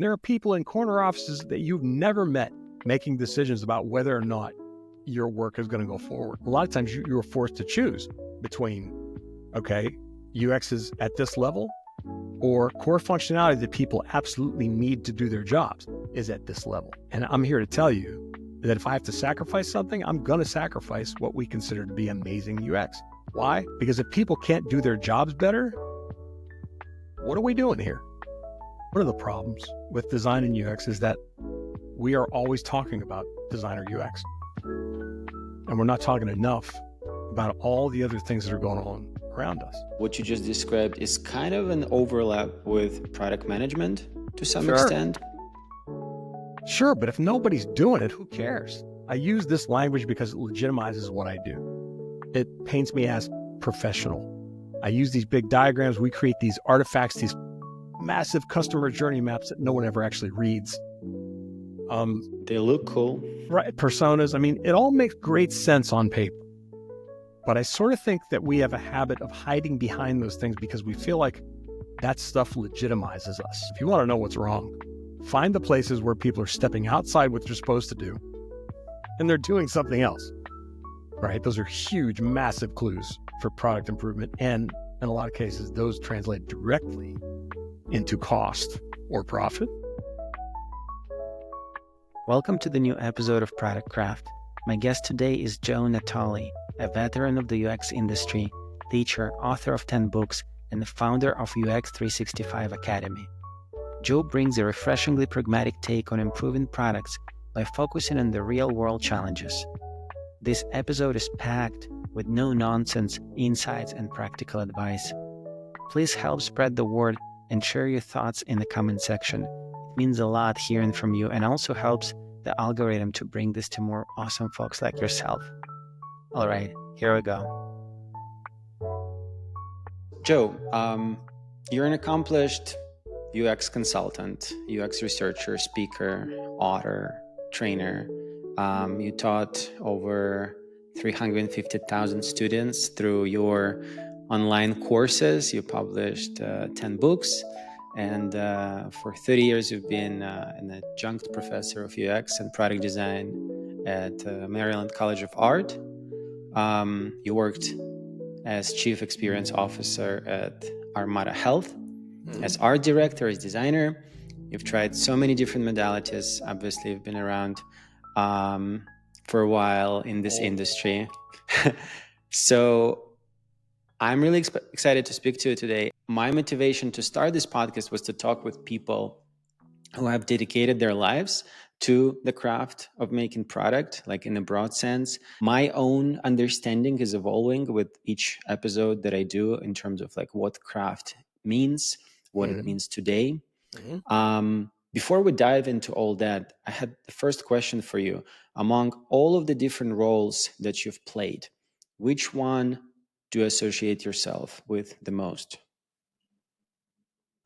There are people in corner offices that you've never met making decisions about whether or not your work is going to go forward. A lot of times you're forced to choose between, okay, UX is at this level, or core functionality that people absolutely need to do their jobs is at this level. And I'm here to tell you that if I have to sacrifice something, I'm going to sacrifice what we consider to be amazing UX. Why? Because if people can't do their jobs better, what are we doing here? One of the problems with design and UX is that we are always talking about design or UX. And we're not talking enough about all the other things that are going on around us. What you just described is kind of an overlap with product management to some Sure. extent. Sure, but if nobody's doing it, who cares? I use this language because it legitimizes what I do. It paints me as professional. I use these big diagrams. We create these artifacts, these massive customer journey maps that no one ever actually reads. They look cool. Right, personas. I mean, it all makes great sense on paper. But I sort of think that we have a habit of hiding behind those things because we feel like that stuff legitimizes us. If you want to know what's wrong, find the places where people are stepping outside what they're supposed to do and they're doing something else, right? Those are huge, massive clues for product improvement. And in a lot of cases, those translate directly into cost or profit. Welcome to the new episode of Product Craft. My guest today is Joe Natoli, a veteran of the UX industry, teacher, author of 10 books, and the founder of UX 365 Academy. Joe brings a refreshingly pragmatic take on improving products by focusing on the real-world challenges. This episode is packed with no-nonsense insights and practical advice. Please help spread the word and share your thoughts in the comment section. It means a lot hearing from you and also helps the algorithm to bring this to more awesome folks like yourself. All right, here we go. Joe, you're an accomplished UX consultant, UX researcher, speaker, author, trainer. You taught over 350,000 students through your online courses. You published 10 books. And for 30 years, you've been an adjunct professor of UX and product design at Maryland College of Art. You worked as Chief Experience Officer at Armada Health, as art director, as designer. You've tried so many different modalities. Obviously, you've been around for a while in this industry. So I'm really excited to speak to you today. My motivation to start this podcast was to talk with people who have dedicated their lives to the craft of making product, like in a broad sense. My own understanding is evolving with each episode that I do in terms of like what craft means, what it means today. Before we dive into all that, I had the first question for you. Among all of the different roles that you've played, which one do you associate yourself with the most?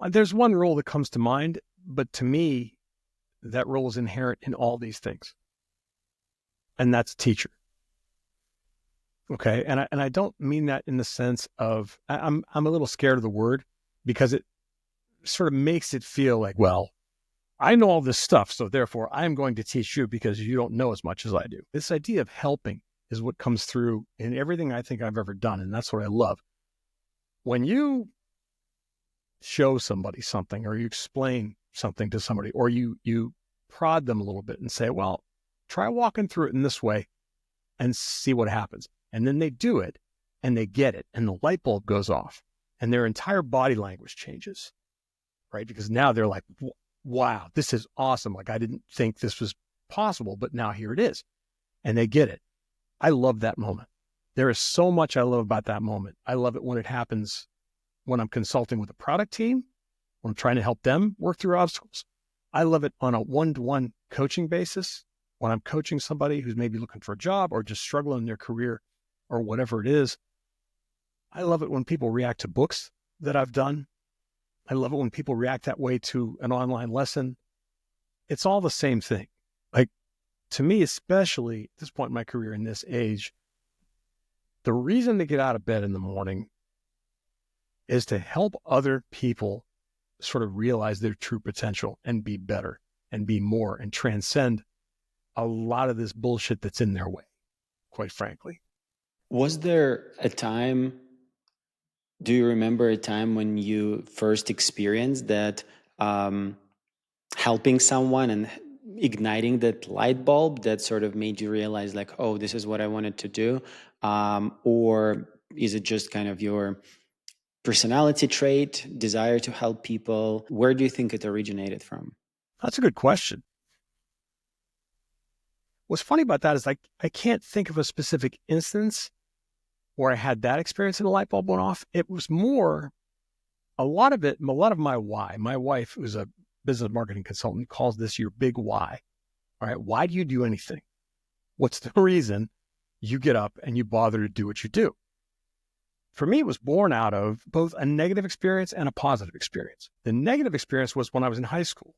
There's one role that comes to mind, but to me, that role is inherent in all these things. And that's teacher. Okay. And I don't mean that in the sense of, I'm a little scared of the word because it sort of makes it feel like, well, I know all this stuff, so therefore I'm going to teach you because you don't know as much as I do. This idea of helping is what comes through in everything I think I've ever done. And that's what I love. When you show somebody something or you explain something to somebody or you prod them a little bit and say, well, try walking through it in this way and see what happens. And then they do it and they get it and the light bulb goes off and their entire body language changes, right? Because now they're like, wow, this is awesome. Like I didn't think this was possible, but now here it is. And they get it. I love that moment. There is so much I love about that moment. I love it when it happens when I'm consulting with a product team, when I'm trying to help them work through obstacles. I love it on a one-to-one coaching basis, when I'm coaching somebody who's maybe looking for a job or just struggling in their career or whatever it is. I love it when people react to books that I've done. I love it when people react that way to an online lesson. It's all the same thing. Like, to me, especially at this point in my career, in this age, the reason to get out of bed in the morning is to help other people sort of realize their true potential and be better and be more and transcend a lot of this bullshit that's in their way, quite frankly. Was there a time, do you remember a time when you first experienced that helping someone and igniting that light bulb that sort of made you realize like, oh, this is what I wanted to do? Or is it just kind of your personality trait, desire to help people? Where do you think it originated from? That's a good question. What's funny about that is I can't think of a specific instance where I had that experience and the light bulb went off. It was more, a lot of my why. My wife, who's a business marketing consultant, calls this your big why. All right. Why do you do anything? What's the reason you get up and you bother to do what you do? For me, it was born out of both a negative experience and a positive experience. The negative experience was when I was in high school.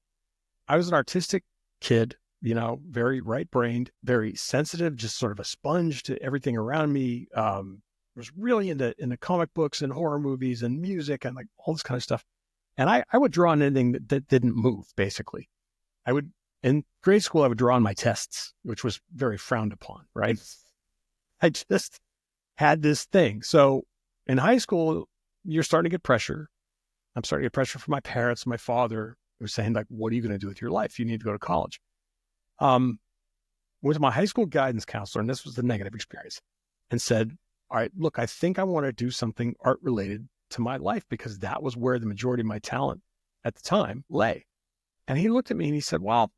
I was an artistic kid, very right-brained, very sensitive, just sort of a sponge to everything around me. Was really into comic books and horror movies and music and like all this kind of stuff. And I would draw on anything that didn't move, basically. In grade school, I would draw on my tests, which was very frowned upon, right? I just had this thing. So in high school, you're starting to get pressure. I'm starting to get pressure from my parents, my father, who was saying like, what are you going to do with your life? You need to go to college. With my high school guidance counselor, and this was the negative experience, and said, all right, look, I think I want to do something art related to my life because that was where the majority of my talent at the time lay. And he looked at me and he said, well,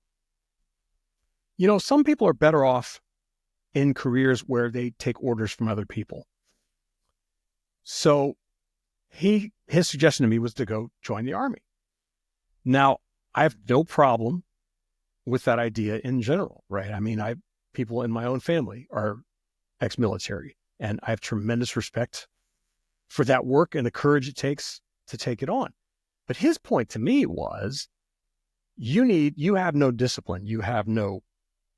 some people are better off in careers where they take orders from other people. So his suggestion to me was to go join the Army. Now, I have no problem with that idea in general, right? I mean, people in my own family are ex-military, and I have tremendous respect for that work and the courage it takes to take it on. But his point to me was, you have no discipline, you have no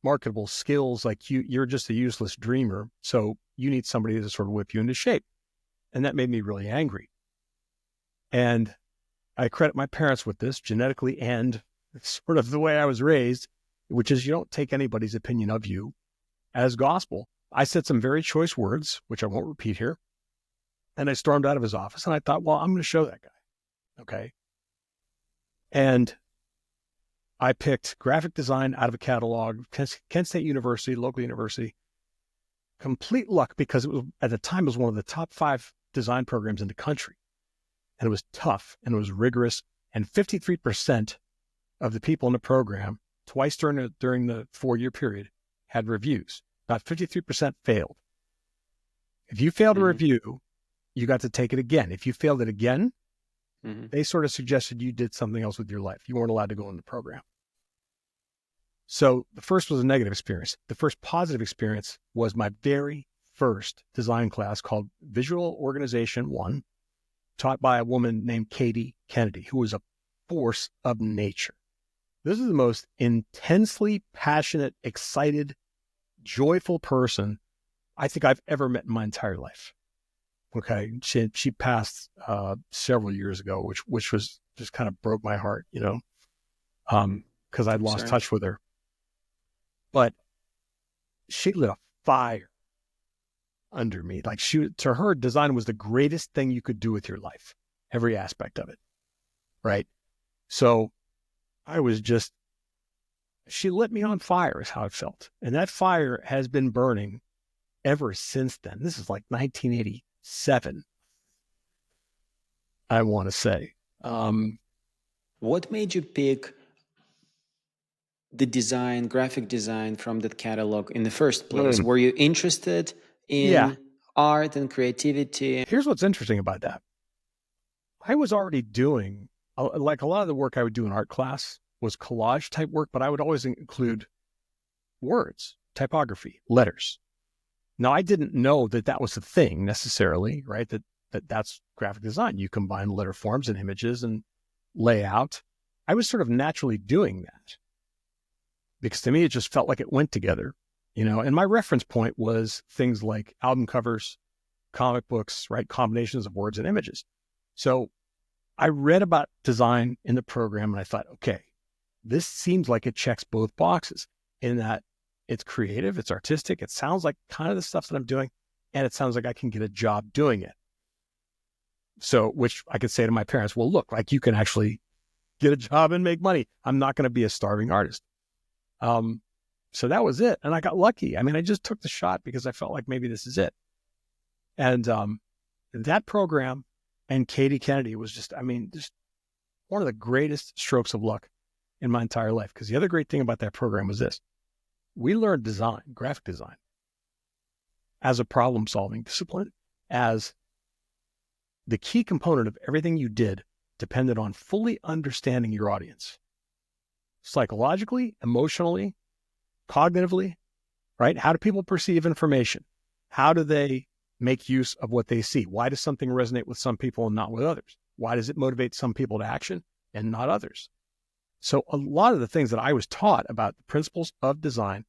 marketable skills, like you're just a useless dreamer. So you need somebody to sort of whip you into shape. And that made me really angry. And I credit my parents with this genetically and sort of the way I was raised, which is you don't take anybody's opinion of you as gospel. I said some very choice words, which I won't repeat here. And I stormed out of his office and I thought, well, I'm going to show that guy. Okay. And I picked graphic design out of a catalog, Kent State University, local university. Complete luck because it was, at the time, it was one of the top 5 design programs in the country. And it was tough and it was rigorous. And 53% of the people in the program, twice during the 4-year period, had reviews. About 53% failed. If you failed a review, you got to take it again. If you failed it again, they sort of suggested you did something else with your life. You weren't allowed to go in the program. So the first was a negative experience. The first positive experience was my very first design class called Visual Organization 1, taught by a woman named Katie Kennedy, who was a force of nature. This is the most intensely passionate, excited, joyful person I think I've ever met in my entire life. Okay. She passed several years ago, which was just kind of broke my heart, because I'd lost touch with her. But she lit a fire under me. Like to her, design was the greatest thing you could do with your life, every aspect of it. Right. So she lit me on fire is how it felt. And that fire has been burning ever since then. This is like 1987, I want to say. What made you pick the design, graphic design from that catalog in the first place? Were you interested in art and creativity? Here's what's interesting about that. I was already doing, like a lot of the work I would do in art class was collage type work, but I would always include words, typography, letters. Now, I didn't know that was the thing necessarily, right? That's graphic design. You combine letter forms and images and layout. I was sort of naturally doing that because to me, it just felt like it went together, and my reference point was things like album covers, comic books, right? Combinations of words and images. So I read about design in the program and I thought, okay, this seems like it checks both boxes in that it's creative, it's artistic, it sounds like kind of the stuff that I'm doing, and it sounds like I can get a job doing it. So, which I could say to my parents, well, look, like you can actually get a job and make money. I'm not going to be a starving artist. So that was it. And I got lucky. I mean, I just took the shot because I felt like maybe this is it. And that program and Katie Kennedy was just, I mean, just one of the greatest strokes of luck in my entire life. Because the other great thing about that program was this. We learned design, graphic design, as a problem-solving discipline, as the key component of everything you did depended on fully understanding your audience. Psychologically, emotionally, cognitively, right? How do people perceive information? How do they make use of what they see? Why does something resonate with some people and not with others? Why does it motivate some people to action and not others? So a lot of the things that I was taught about the principles of design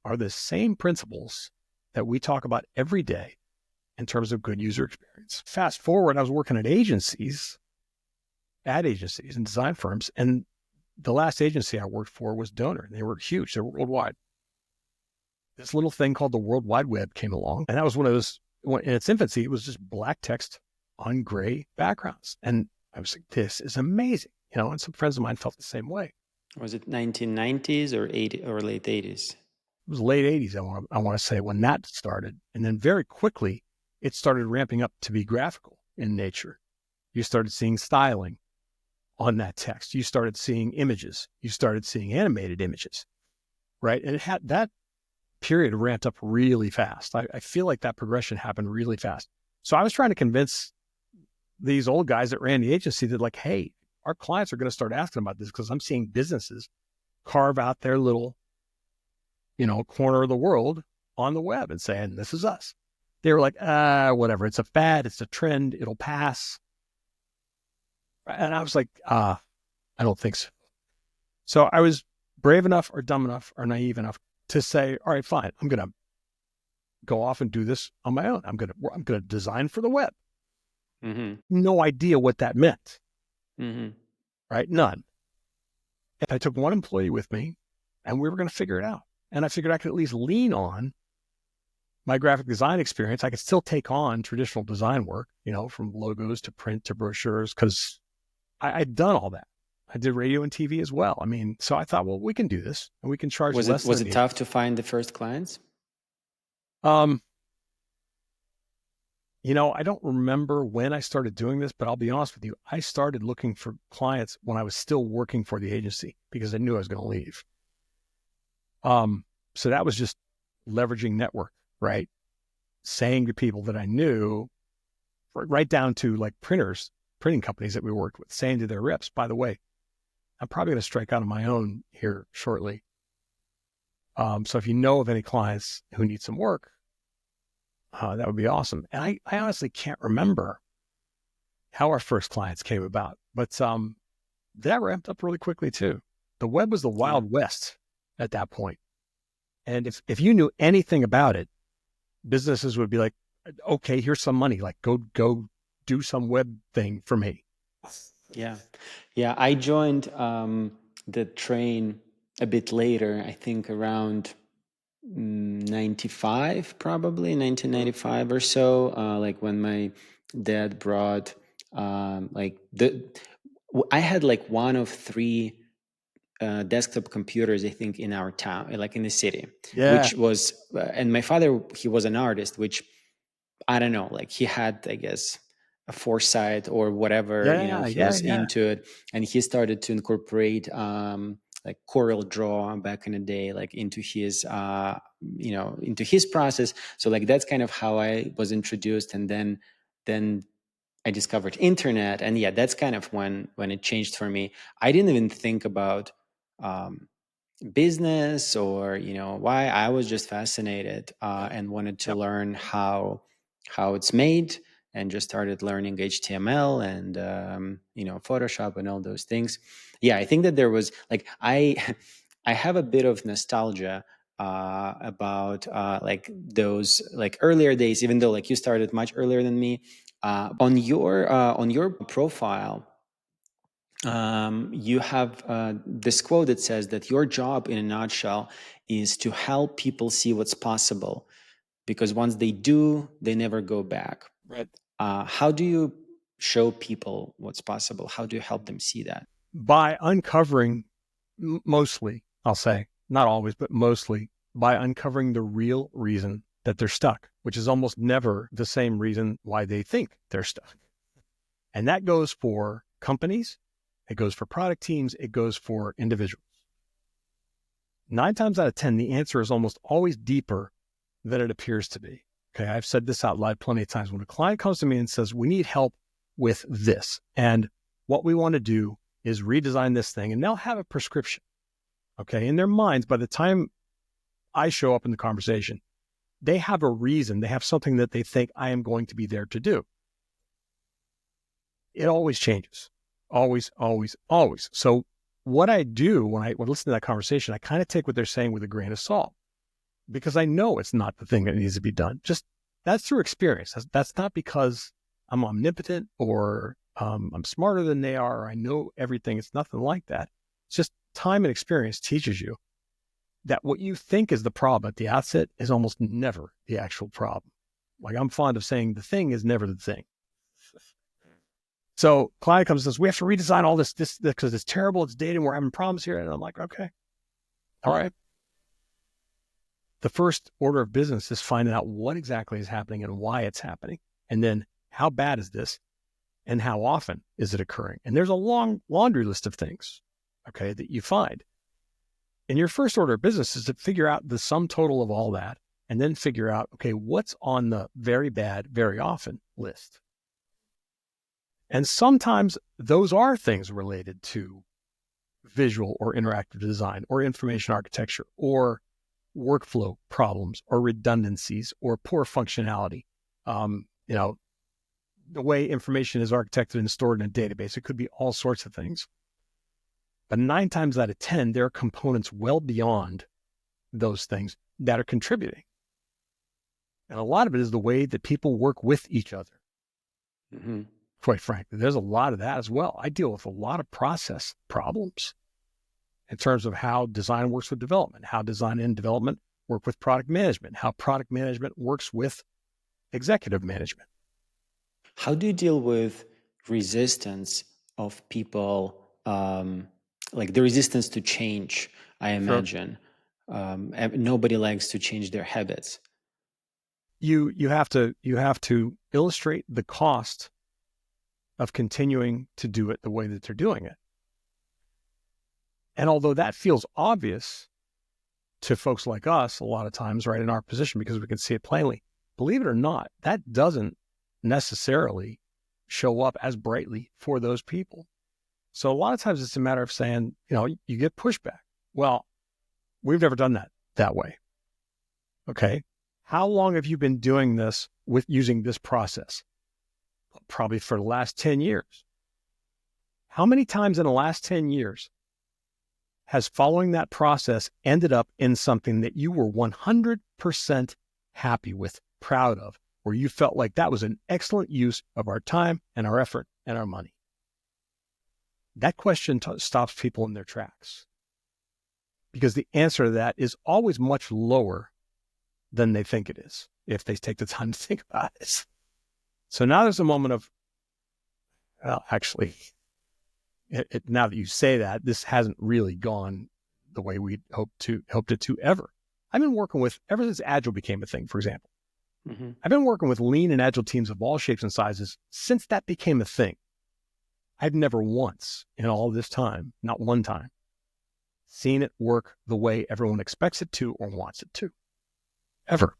are the same principles that we talk about every day in terms of good user experience. Fast forward, I was working at agencies and design firms, and the last agency I worked for was Donor. They were huge. They were worldwide. This little thing called the World Wide Web came along, and that was one of those, in its infancy, it was just black text on gray backgrounds. And I was like, this is amazing. You know, and some friends of mine felt the same way. Was it 1990s or late 80s? It was late 80s, I want to say, when that started. And then very quickly, it started ramping up to be graphical in nature. You started seeing styling on that text. You started seeing images. You started seeing animated images, right? And it had that period ramped up really fast. I feel like that progression happened really fast. So I was trying to convince these old guys that ran the agency that, like, hey, our clients are going to start asking about this because I'm seeing businesses carve out their little, corner of the world on the web and saying, this is us. They were like, whatever. It's a fad. It's a trend. It'll pass. And I was like, I don't think so. So I was brave enough or dumb enough or naive enough to say, all right, fine. I'm going to go off and do this on my own. I'm going to design for the web. Mm-hmm. No idea what that meant. Mm-hmm. Right? None. And I took one employee with me and we were going to figure it out. And I figured I could at least lean on my graphic design experience. I could still take on traditional design work, from logos to print to brochures, because I'd done all that. I did radio and TV as well. I mean, so I thought, well, we can do this and we can charge less. Was it tough to find the first clients? I don't remember when I started doing this, but I'll be honest with you. I started looking for clients when I was still working for the agency because I knew I was going to leave. So that was just leveraging network, right? Saying to people that I knew, right down to like printing companies that we worked with, saying to their reps, by the way, I'm probably going to strike out on my own here shortly. So if you know of any clients who need some work, that would be awesome. And I honestly can't remember how our first clients came about, but that ramped up really quickly too. The web was the Wild West at that point. And if you knew anything about it, businesses would be like, okay, here's some money, like go do some web thing for me. Yeah. I joined the train a bit later, I think around 95, probably 1995 or so, like when my dad brought I had like one of three desktop computers, I think, in our town, like in the city, which was, and my father, he was an artist, which I don't know, like he had, I guess, a foresight or whatever, he was into it. And he started to incorporate like Corel Draw back in the day, like into his, into his process. So like, that's kind of how I was introduced. And then I discovered internet. And yeah, that's kind of when it changed for me. I didn't even think about business or, why. I was just fascinated and wanted to learn how it's made, and just started learning HTML and, Photoshop and all those things. Yeah, I think that there was like, I have a bit of nostalgia about like those like earlier days, even though like you started much earlier than me. On your profile, You have this quote that says that your job, in a nutshell, is to help people see what's possible, because once they do, they never go back. Right. How do you show people what's possible? How do you help them see that? By uncovering, mostly, I'll say, not always, but mostly, by uncovering the real reason that they're stuck, which is almost never the same reason why they think they're stuck. And that goes for companies, it goes for product teams, it goes for individuals. 9 times out of 10, the answer is almost always deeper than it appears to be. Okay, I've said this out loud plenty of times. When a client comes to me and says, we need help with this, and what we want to do is redesign this thing, and they'll have a prescription. Okay, in their minds, by the time I show up in the conversation, they have a reason, they have something that they think I am going to be there to do. It always changes. Always, always, always. So what I do when I listen to that conversation, I kind of take what they're saying with a grain of salt, because I know it's not the thing that needs to be done. Just that's through experience. That's not because I'm omnipotent or I'm smarter than they are, or I know everything. It's nothing like that. It's just time and experience teaches you that what you think is the problem at the outset is almost never the actual problem. Like I'm fond of saying, the thing is never the thing. So client comes and says, we have to redesign all this because it's terrible, it's dated, and we're having problems here. And I'm like, okay, all right. The first order of business is finding out what exactly is happening and why it's happening. And then how bad is this and how often is it occurring? And there's a long laundry list of things, okay, that you find. And your first order of business is to figure out the sum total of all that and then figure out, okay, what's on the very bad, very often list. And sometimes those are things related to visual or interactive design or information architecture or workflow problems or redundancies or poor functionality. The way information is architected and stored in a database, it could be all sorts of things. But 9 times out of 10, there are components well beyond those things that are contributing. And a lot of it is the way that people work with each other. Mm-hmm. Quite frankly, there's a lot of that as well. I deal with a lot of process problems in terms of how design works with development, how design and development work with product management, how product management works with executive management. How do you deal with resistance of people, like the resistance to change, I imagine? Sure. Nobody likes to change their habits. You have to illustrate the cost of continuing to do it the way that they're doing it. And although that feels obvious to folks like us a lot of times, right, in our position, because we can see it plainly, believe it or not, that doesn't necessarily show up as brightly for those people. So a lot of times it's a matter of saying, you get pushback. Well, we've never done that way. Okay. How long have you been doing this with using this process? Probably for the last 10 years. How many times in the last 10 years has following that process ended up in something that you were 100% happy with, proud of, where you felt like that was an excellent use of our time and our effort and our money? That question stops people in their tracks, because the answer to that is always much lower than they think it is if they take the time to think about it. So now there's a moment of, well, actually, now that you say that, this hasn't really gone the way we hoped it to ever. I've been working with, ever since Agile became a thing, for example, mm-hmm. I've been working with lean and Agile teams of all shapes and sizes since that became a thing. I've never once in all this time, not one time, seen it work the way everyone expects it to or wants it to, ever.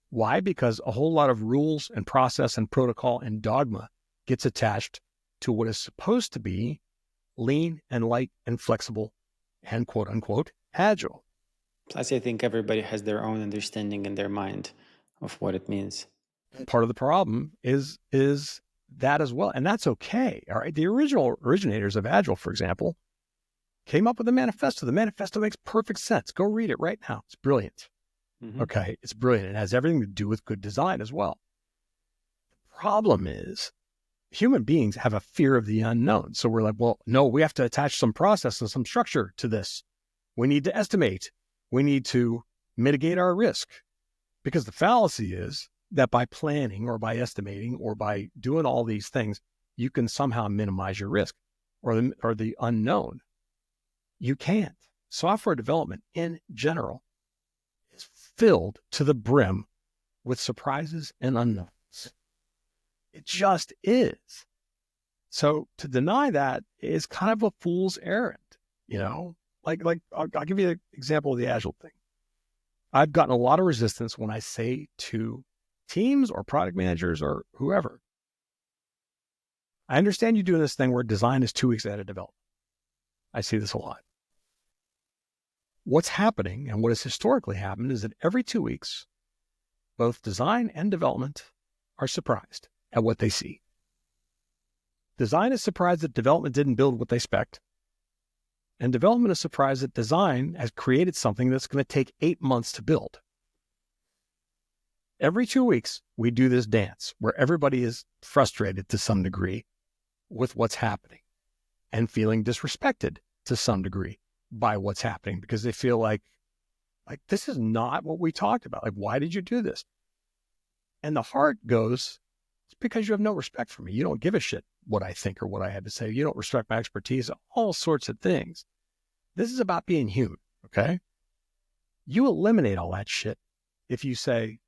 Why? Because a whole lot of rules and process and protocol and dogma gets attached to what is supposed to be lean and light and flexible and quote unquote agile. Plus, I think everybody has their own understanding in their mind of what it means. Part of the problem is that as well. And that's okay. All right. The originators of Agile, for example, came up with a manifesto. The manifesto makes perfect sense. Go read it right now. It's brilliant. Mm-hmm. Okay. It's brilliant. It has everything to do with good design as well. The problem is human beings have a fear of the unknown. So we're like, well, no, we have to attach some process and some structure to this. We need to estimate. We need to mitigate our risk. Because the fallacy is that by planning or by estimating or by doing all these things, you can somehow minimize your risk or the unknown. You can't. Software development in general is filled to the brim with surprises and unknowns. It just is. So to deny that is kind of a fool's errand, you know? Like I'll give you an example of the Agile thing. I've gotten a lot of resistance when I say to teams or product managers or whoever, I understand you doing this thing where design is 2 weeks ahead of development. I see this a lot. What's happening and what has historically happened is that every 2 weeks, both design and development are surprised at what they see. Design is surprised that development didn't build what they expect. And development is surprised that design has created something that's going to take 8 months to build. Every 2 weeks, we do this dance where everybody is frustrated to some degree with what's happening and feeling disrespected to some degree by what's happening because they feel like this is not what we talked about. Like, why did you do this? And the heart goes, it's because you have no respect for me. You don't give a shit what I think or what I have to say. You don't respect my expertise, all sorts of things. This is about being human, okay? You eliminate all that shit if you say,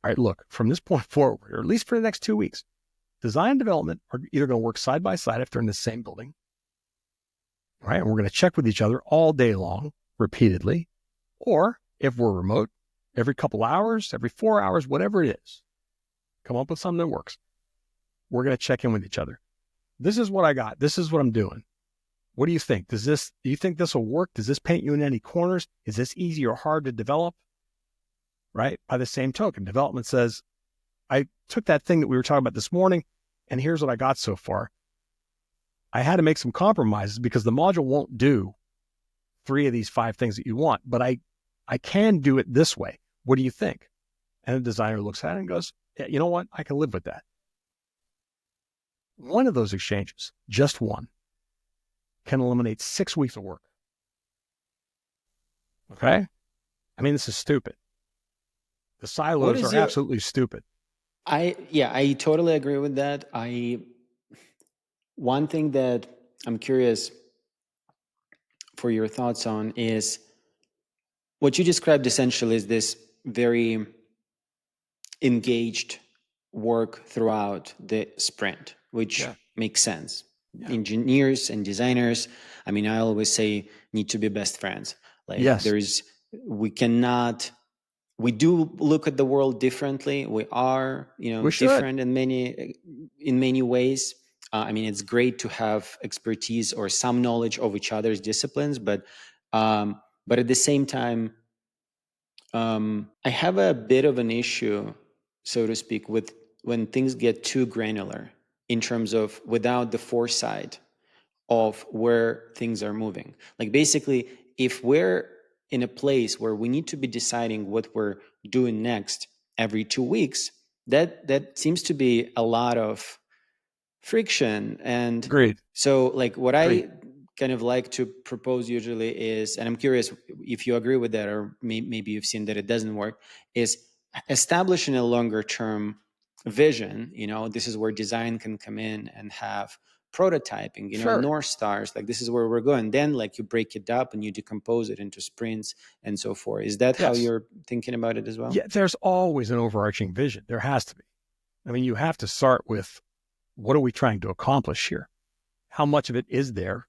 all right, look, from this point forward, or at least for the next 2 weeks, design and development are either going to work side by side if they're in the same building, right? And we're going to check with each other all day long, repeatedly, or if we're remote, every couple hours, every 4 hours, whatever it is, come up with something that works. We're going to check in with each other. This is what I got. This is what I'm doing. What do you think? Do you think this will work? Does this paint you in any corners? Is this easy or hard to develop? Right? By the same token, development says, I took that thing that we were talking about this morning, and here's what I got so far. I had to make some compromises because the module won't do 3 of these 5 things that you want, but I can do it this way. What do you think? And the designer looks at it and goes, yeah, you know what? I can live with that. One of those exchanges, just one, can eliminate 6 weeks of work. Okay? I mean, this is stupid. The silos are absolutely stupid. I totally agree with that. One thing that I'm curious for your thoughts on is what you described essentially is this very engaged work throughout the sprint, which makes sense. Yeah. Engineers and designers, I mean, I always say need to be best friends. Like we do look at the world differently. We are, different in many ways. I mean, it's great to have expertise or some knowledge of each other's disciplines, but at the same time, I have a bit of an issue, so to speak, with when things get too granular in terms of without the foresight of where things are moving. Like basically, if we're in a place where we need to be deciding what we're doing next every 2 weeks, that seems to be a lot of friction. And Agreed. So like what I kind of like to propose usually is, and I'm curious if you agree with that, or maybe you've seen that it doesn't work, is establishing a longer term vision. This is where design can come in and have prototyping, North Stars, like this is where we're going. Then like you break it up and you decompose it into sprints and so forth. Is that how you're thinking about it as well? Yeah, there's always an overarching vision. There has to be. I mean, you have to start with, what are we trying to accomplish here? How much of it is there?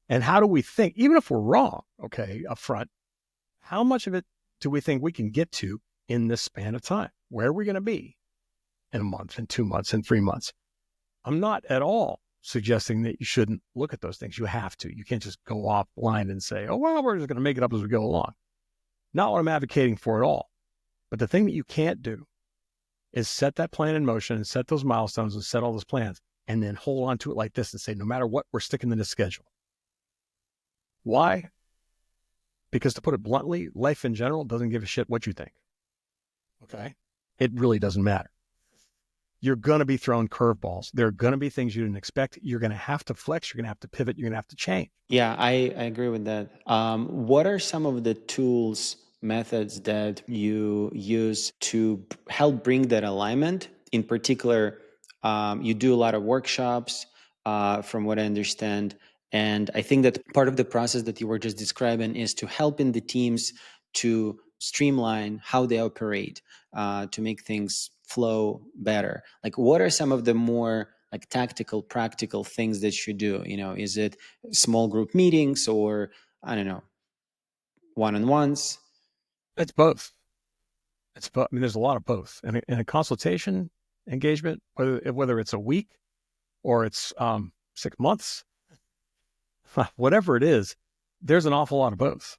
And how do we think, even if we're wrong, okay, up front, how much of it do we think we can get to in this span of time? Where are we going to be in a month, in 2 months, in 3 months? I'm not at all suggesting that you shouldn't look at those things. You have to. You can't just go off blind and say, oh, well, we're just going to make it up as we go along. Not what I'm advocating for at all. But the thing that you can't do is set that plan in motion and set those milestones and set all those plans and then hold on to it like this and say, no matter what, we're sticking to this schedule. Why? Because to put it bluntly, life in general doesn't give a shit what you think. Okay? It really doesn't matter. you're going to be thrown curveballs. There are going to be things you didn't expect. You're going to have to flex. You're going to have to pivot. You're going to have to change. Yeah, I agree with that. What are some of the tools, methods that you use to help bring that alignment? In particular, you do a lot of workshops, from what I understand. And I think that part of the process that you were just describing is to help in the teams to streamline how they operate, to make things flow better. Like, what are some of the more like tactical, practical things that you do? Is it small group meetings, or I don't know, one-on-ones? It's both. It's both. I mean, there's a lot of both. And in a consultation engagement, whether it's a week or it's 6 months, whatever it is, there's an awful lot of both,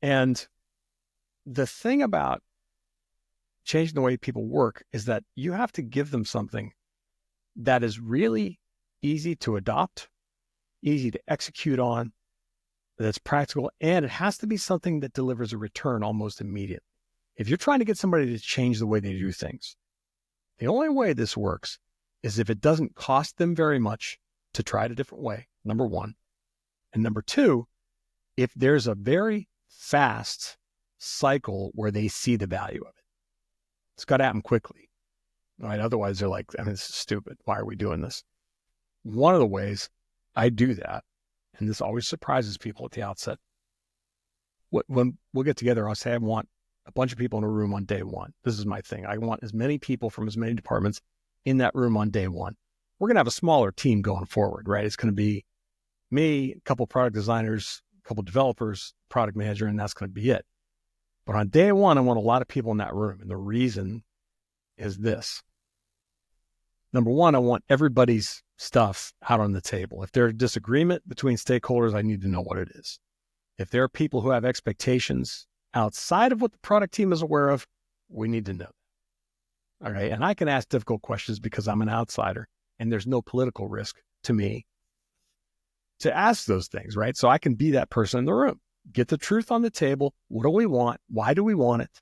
And the thing about changing the way people work is that you have to give them something that is really easy to adopt, easy to execute on, that's practical, and it has to be something that delivers a return almost immediately. If you're trying to get somebody to change the way they do things, the only way this works is if it doesn't cost them very much to try it a different way, number one. And number two, if there's a very fast cycle where they see the value of it. It's got to happen quickly, right? Otherwise, they're like, this is stupid. Why are we doing this? One of the ways I do that, and this always surprises people at the outset, when we'll get together, I'll say, I want a bunch of people in a room on day one. This is my thing. I want as many people from as many departments in that room on day one. We're going to have a smaller team going forward, right? It's going to be me, a couple product designers, a couple developers, product manager, and that's going to be it. But on day one, I want a lot of people in that room. And the reason is this. Number one, I want everybody's stuff out on the table. If there's disagreement between stakeholders, I need to know what it is. If there are people who have expectations outside of what the product team is aware of, we need to know. All right. And I can ask difficult questions because I'm an outsider and there's no political risk to me to ask those things, right? So I can be that person in the room, get the truth on the table. What do we want? Why do we want it?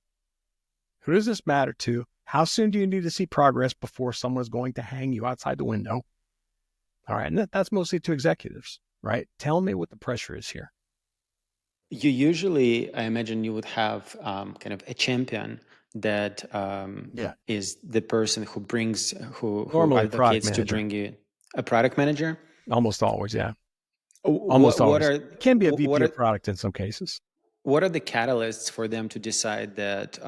Who does this matter to? How soon do you need to see progress before someone's going to hang you outside the window? All right. And that's mostly to executives, right? Tell me what the pressure is here. You usually, I imagine you would have kind of a champion that is the person who brings, who advocates to bring you a product manager. Almost always, yeah. Almost always. It can be a VP of product in some cases. What are the catalysts for them to decide that,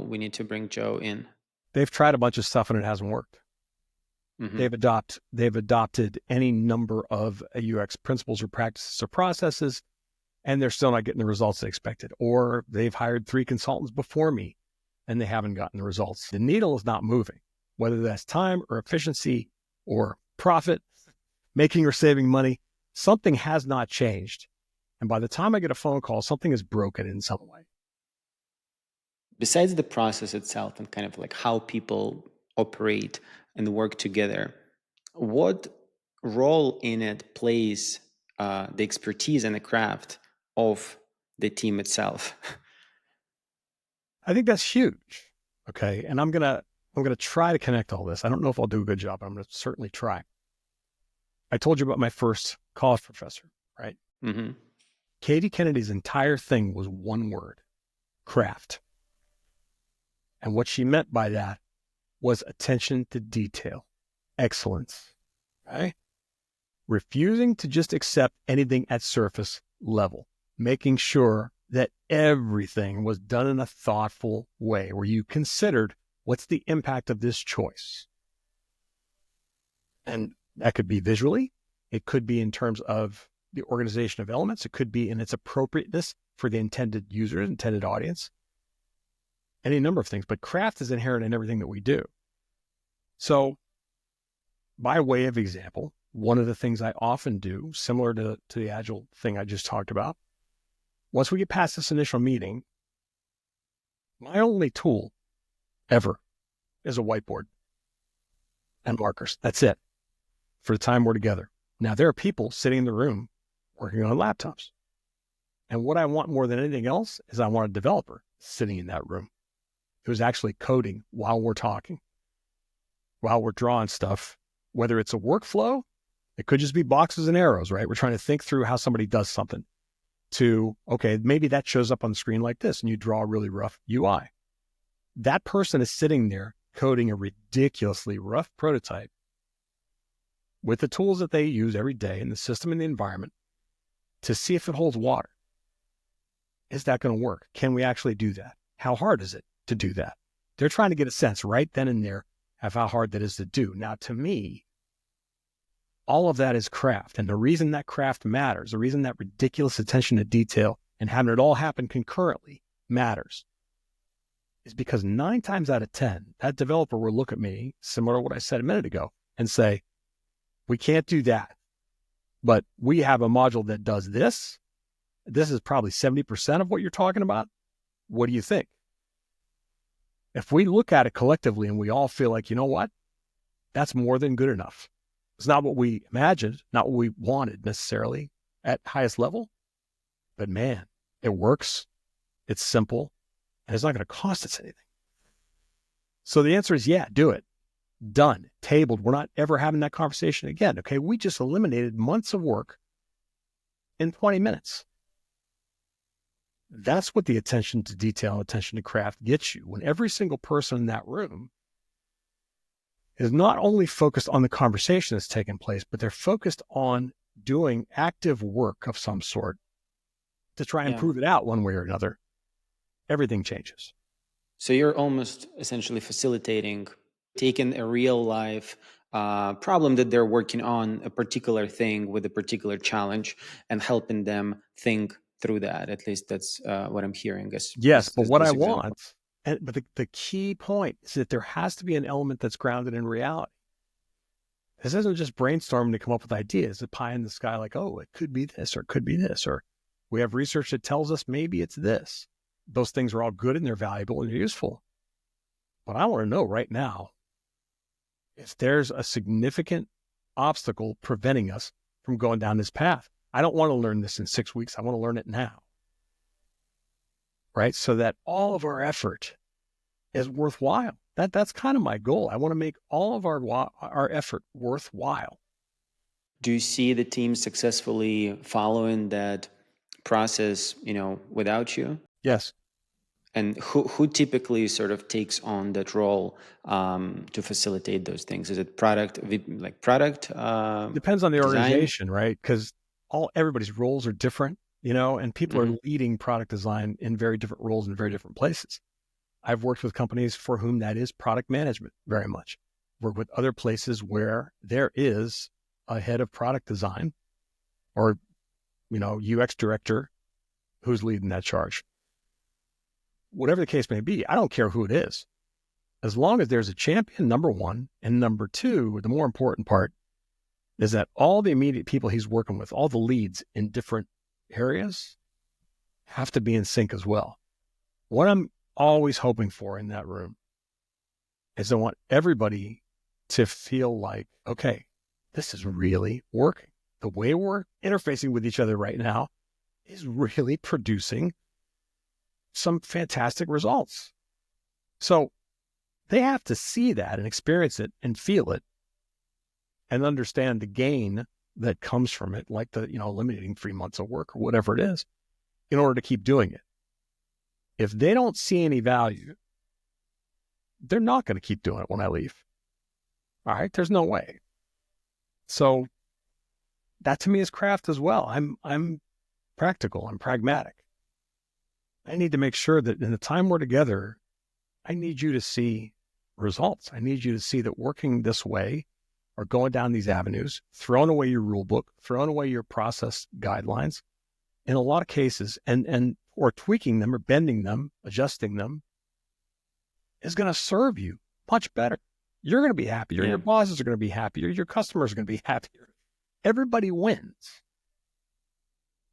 we need to bring Joe in? They've tried a bunch of stuff and it hasn't worked. Mm-hmm. They've adopted any number of UX principles or practices or processes, and they're still not getting the results they expected. Or they've hired 3 consultants before me and they haven't gotten the results. The needle is not moving, whether that's time or efficiency or profit, making or saving money. Something has not changed. And by the time I get a phone call, something is broken in some way. Besides the process itself and kind of like how people operate and work together, what role in it plays the expertise and the craft of the team itself? I think that's huge. Okay. And I'm gonna try to connect all this. I don't know if I'll do a good job, but I'm gonna certainly try. I told you about my first college professor, right? Mm-hmm. Katie Kennedy's entire thing was one word: craft. And what she meant by that was attention to detail, excellence, right? Refusing to just accept anything at surface level, making sure that everything was done in a thoughtful way where you considered what's the impact of this choice. And that could be visually, it could be in terms of the organization of elements, it could be in its appropriateness for the intended user, intended audience, any number of things, but craft is inherent in everything that we do. So by way of example, one of the things I often do, similar to the Agile thing I just talked about, once we get past this initial meeting, my only tool ever is a whiteboard and markers. That's it for the time we're together. Now, there are people sitting in the room working on laptops. And what I want more than anything else is I want a developer sitting in that room who's actually coding while we're talking. while we're drawing stuff, whether it's a workflow, it could just be boxes and arrows, right? We're trying to think through how somebody does something to, okay, maybe that shows up on the screen like this and you draw a really rough UI. That person is sitting there coding a ridiculously rough prototype with the tools that they use every day in the system and the environment to see if it holds water. Is that going to work? Can we actually do that? How hard is it to do that? They're trying to get a sense right then and there of how hard that is to do. Now, to me, all of that is craft. And the reason that craft matters, the reason that ridiculous attention to detail and having it all happen concurrently matters, is because 9 times out of 10, that developer will look at me, similar to what I said a minute ago, and say, we can't do that, but we have a module that does this. This is probably 70% of what you're talking about. What do you think? If we look at it collectively and we all feel like, you know what, that's more than good enough. It's not what we imagined, not what we wanted necessarily at highest level, but man, it works. It's simple and it's not going to cost us anything. So the answer is, yeah, do it. Done. Tabled. We're not ever having that conversation again. Okay. We just eliminated months of work in 20 minutes. That's what the attention to detail, attention to craft gets you. When every single person in that room is not only focused on the conversation that's taking place, but they're focused on doing active work of some sort to try and prove it out one way or another, everything changes. So you're almost essentially facilitating, taking a real life problem that they're working on, a particular thing with a particular challenge, and helping them think through that. At least that's what I'm hearing. Yes, but what I want, but the key point is that there has to be an element that's grounded in reality. This isn't just brainstorming to come up with ideas, a pie in the sky like, oh, it could be this or it could be this, or we have research that tells us maybe it's this. Those things are all good and they're valuable and they're useful. But I want to know right now if there's a significant obstacle preventing us from going down this path. I don't want to learn this in 6 weeks. I want to learn it now. Right? So that all of our effort is worthwhile. That's kind of my goal. I want to make all of our effort worthwhile. Do you see the team successfully following that process, without you? Yes. And who typically sort of takes on that role to facilitate those things? Is it product? Depends on the design? organization, right? Because everybody's roles are different, and people are leading product design in very different roles in very different places. I've worked with companies for whom that is product management very much. Work with other places where there is a head of product design or, UX director who's leading that charge. Whatever the case may be, I don't care who it is. As long as there's a champion, number one, and number two, the more important part is that all the immediate people he's working with, all the leads in different areas have to be in sync as well. What I'm always hoping for in that room is I want everybody to feel like, okay, this is really working. The way we're interfacing with each other right now is really producing some fantastic results. So they have to see that and experience it and feel it and understand the gain that comes from it, like the, eliminating 3 months of work or whatever it is, in order to keep doing it. If they don't see any value, they're not going to keep doing it when I leave. All right. There's no way. So that to me is craft as well. I'm practical. I'm pragmatic. I need to make sure that in the time we're together, I need you to see results. I need you to see that working this way or going down these avenues, throwing away your rule book, throwing away your process guidelines, in a lot of cases, or tweaking them or bending them, adjusting them, is going to serve you much better. You're going to be happier. Your bosses are going to be happier. Your customers are going to be happier. Everybody wins.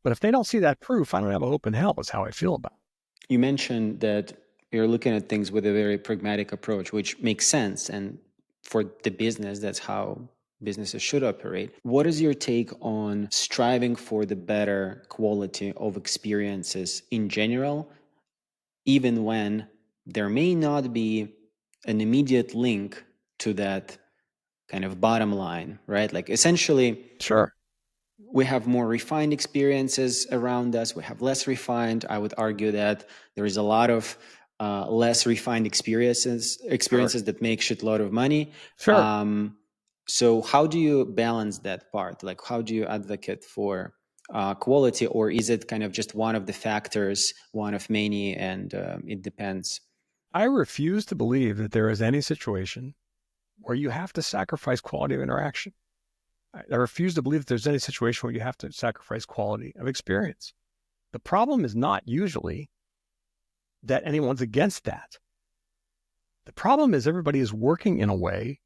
But if they don't see that proof, I don't have a hope in hell, is how I feel about it. You mentioned that you're looking at things with a very pragmatic approach, which makes sense. And for the business, that's how businesses should operate. What is your take on striving for the better quality of experiences in general, even when there may not be an immediate link to that kind of bottom line, right? Like essentially, Sure. we have more refined experiences around us. We have less refined. I would argue that there is a lot of less refined experiences that make shitload of money. Sure. So how do you balance that part? Like, how do you advocate for quality, or is it kind of just one of the factors, one of many, and it depends? I refuse to believe that there is any situation where you have to sacrifice quality of interaction. I refuse to believe that there's any situation where you have to sacrifice quality of experience. The problem is not usually that anyone's against that. The problem is everybody is working in a way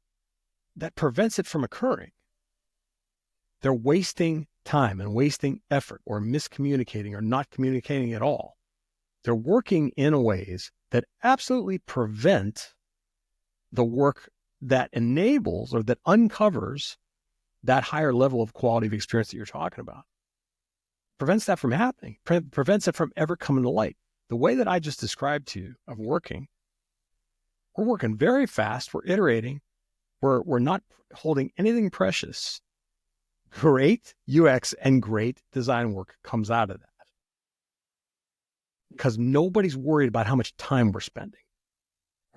that prevents it from occurring. They're wasting time and wasting effort, or miscommunicating, or not communicating at all. They're working in ways that absolutely prevent the work that enables or that uncovers that higher level of quality of experience that you're talking about. Prevents that from happening, prevents it from ever coming to light. The way that I just described to you of working, we're working very fast, we're iterating, we're not holding anything precious. Great UX and great design work comes out of that. Because nobody's worried about how much time we're spending,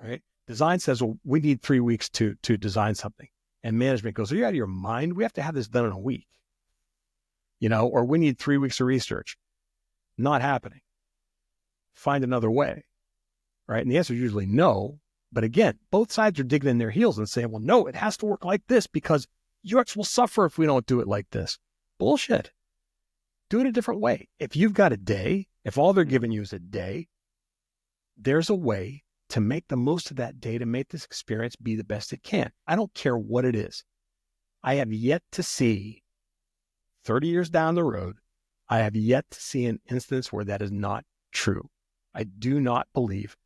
right? Design says, well, we need 3 weeks to design something. And management goes, are you out of your mind? We have to have this done in a week, or we need 3 weeks of research. Not happening. Find another way, right? And the answer is usually no. But again, both sides are digging in their heels and saying, well, no, it has to work like this because UX will suffer if we don't do it like this. Bullshit. Do it a different way. If you've got a day, if all they're giving you is a day, there's a way to make the most of that day to make this experience be the best it can. I don't care what it is. I have yet to see, 30 years down the road, I have yet to see an instance where that is not true. I do not believe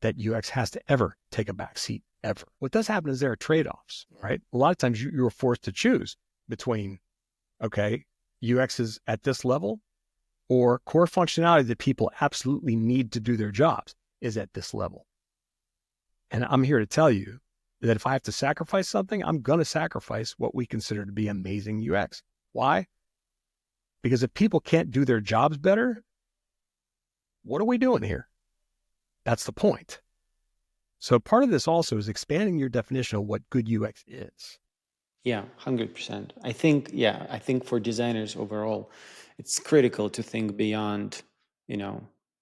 that UX has to ever take a back seat, ever. What does happen is there are trade-offs, right? A lot of times you're forced to choose between, okay, UX is at this level, or core functionality that people absolutely need to do their jobs is at this level. And I'm here to tell you that if I have to sacrifice something, I'm going to sacrifice what we consider to be amazing UX. Why? Because if people can't do their jobs better, what are we doing here? That's the point. So part of this also is expanding your definition of what good UX is. Yeah, 100%. I think for designers overall, it's critical to think beyond,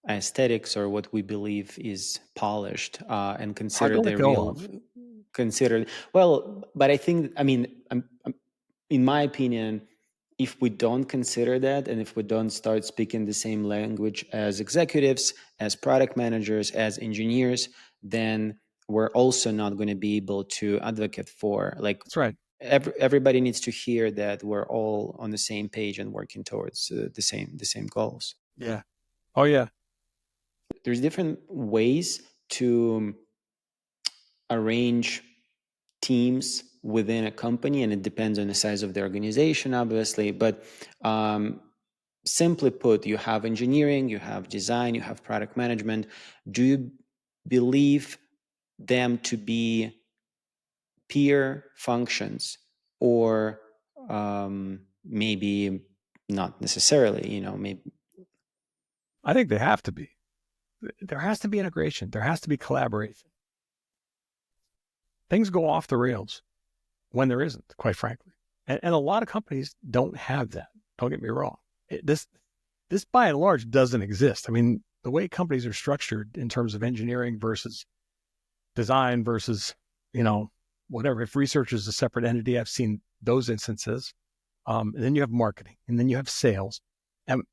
aesthetics or what we believe is polished, and Hard to let go of. but I think, in my opinion, if we don't consider that, and if we don't start speaking the same language as executives, as product managers, as engineers, then we're also not going to be able to advocate for, like, That's right. everybody needs to hear that we're all on the same page and working towards the same goals. Yeah. Oh, yeah. There's different ways to arrange teams within a company, and it depends on the size of the organization, obviously. But simply put, you have engineering, you have design, you have product management. Do you believe them to be peer functions, or maybe not necessarily? Maybe. I think they have to be. There has to be integration. There has to be collaboration. Things go off the rails when there isn't, quite frankly. And a lot of companies don't have that. Don't get me wrong. This by and large doesn't exist. I mean, the way companies are structured in terms of engineering versus design versus, whatever. If research is a separate entity, I've seen those instances. And then you have marketing, and then you have sales. And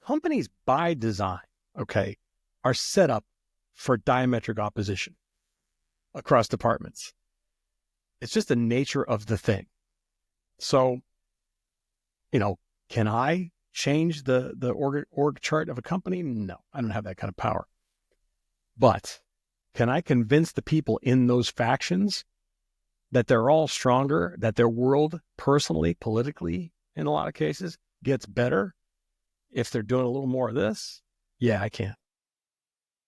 companies by design, okay, are set up for diametric opposition across departments. It's just the nature of the thing. So, can I change the org chart of a company? No, I don't have that kind of power. But can I convince the people in those factions that they're all stronger, that their world personally, politically, in a lot of cases, gets better if they're doing a little more of this? Yeah, I can.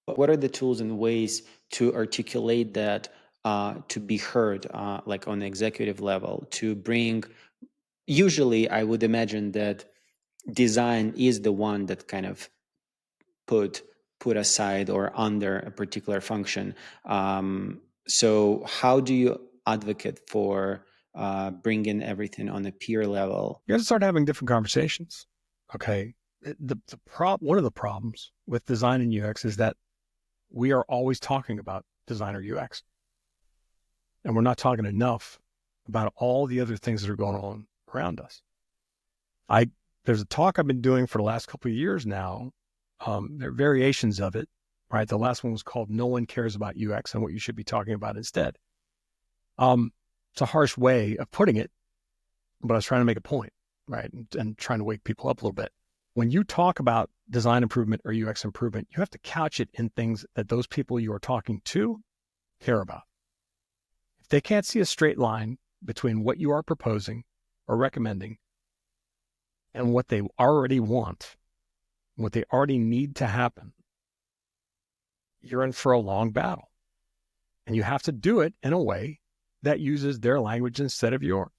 What are the tools and ways to articulate that to be heard, like on the executive level, to bring, usually I would imagine that design is the one that kind of put aside or under a particular function. So how do you advocate for bringing everything on a peer level? You have to start having different conversations. Okay. One of the problems with design and UX is that we are always talking about design or UX. And we're not talking enough about all the other things that are going on around us. There's a talk I've been doing for the last couple of years now. There are variations of it, right? The last one was called "No One Cares About UX and What You Should Be Talking About Instead." It's a harsh way of putting it, but I was trying to make a point, right? And trying to wake people up a little bit. When you talk about design improvement or UX improvement, you have to couch it in things that those people you are talking to care about. If they can't see a straight line between what you are proposing or recommending and what they already want, what they already need to happen, you're in for a long battle. And you have to do it in a way that uses their language instead of yours.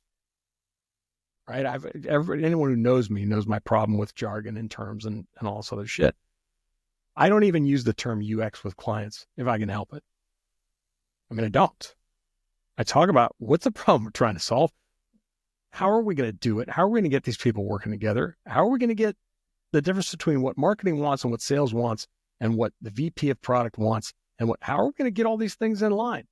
Right? Anyone who knows me knows my problem with jargon and terms and all this other shit. I don't even use the term UX with clients if I can help it. I mean, I don't. I talk about what's the problem we're trying to solve. How are we going to do it? How are we going to get these people working together? How are we going to get the difference between what marketing wants and what sales wants and what the VP of product wants and how are we going to get all these things in line?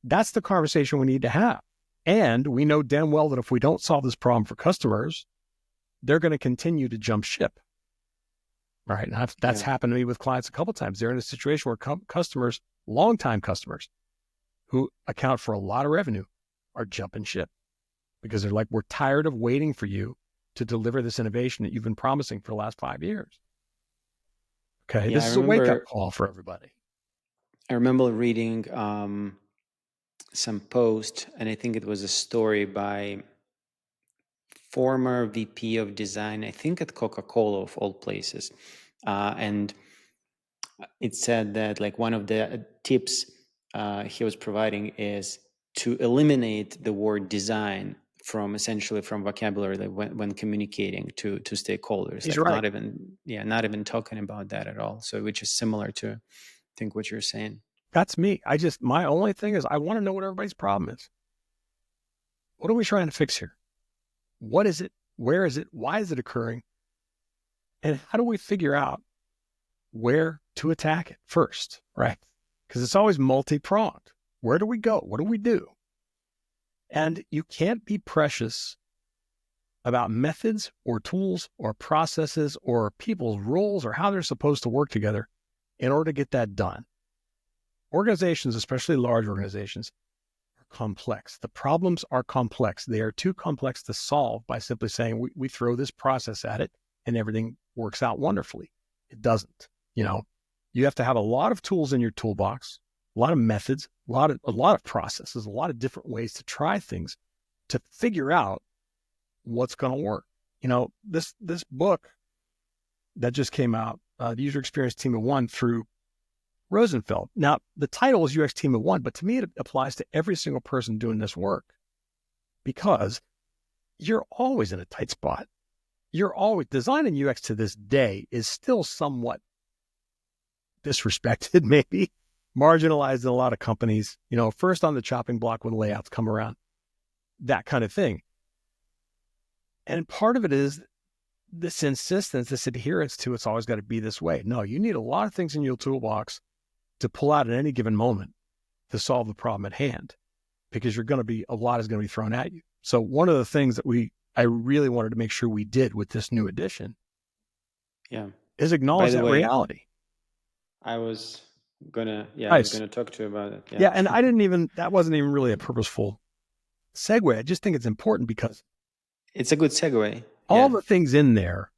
That's the conversation we need to have. And we know damn well that if we don't solve this problem for customers, they're going to continue to jump ship. Right. And that's happened to me with clients a couple of times. They're in a situation where customers, longtime customers who account for a lot of revenue, are jumping ship because they're like, we're tired of waiting for you to deliver this innovation that you've been promising for the last 5 years. Okay. This is a wake-up call for everybody. I remember reading some post, and I think it was a story by former VP of design, I think at Coca-Cola of all places. And it said that like one of the tips he was providing is to eliminate the word design from vocabulary, like when communicating to stakeholders. He's like right. not even talking about that at all. So which is similar to, I think, what you're saying. That's me. My only thing is I want to know what everybody's problem is. What are we trying to fix here? What is it? Where is it? Why is it occurring? And how do we figure out where to attack it first, right? Because it's always multi-pronged. Where do we go? What do we do? And you can't be precious about methods or tools or processes or people's roles or how they're supposed to work together in order to get that done. Organizations, especially large organizations, are complex. The problems are complex. They are too complex to solve by simply saying we throw this process at it and everything works out wonderfully. It doesn't. You have to have a lot of tools in your toolbox, a lot of methods, a lot of processes, a lot of different ways to try things to figure out what's going to work. This book that just came out, the User Experience Team of One through Rosenfeld. Now, the title is UX Team of One, but to me, it applies to every single person doing this work because you're always in a tight spot. Design and UX to this day is still somewhat disrespected, maybe marginalized in a lot of companies, first on the chopping block when layouts come around, that kind of thing. And part of it is this insistence, this adherence to it's always got to be this way. No, you need a lot of things in your toolbox to pull out at any given moment to solve the problem at hand, because a lot is going to be thrown at you. So one of the things that I really wanted to make sure we did with this new edition is acknowledge that reality. I was gonna talk to you about it. Yeah. And that wasn't even really a purposeful segue. I just think it's important because it's a good segue. All the things in there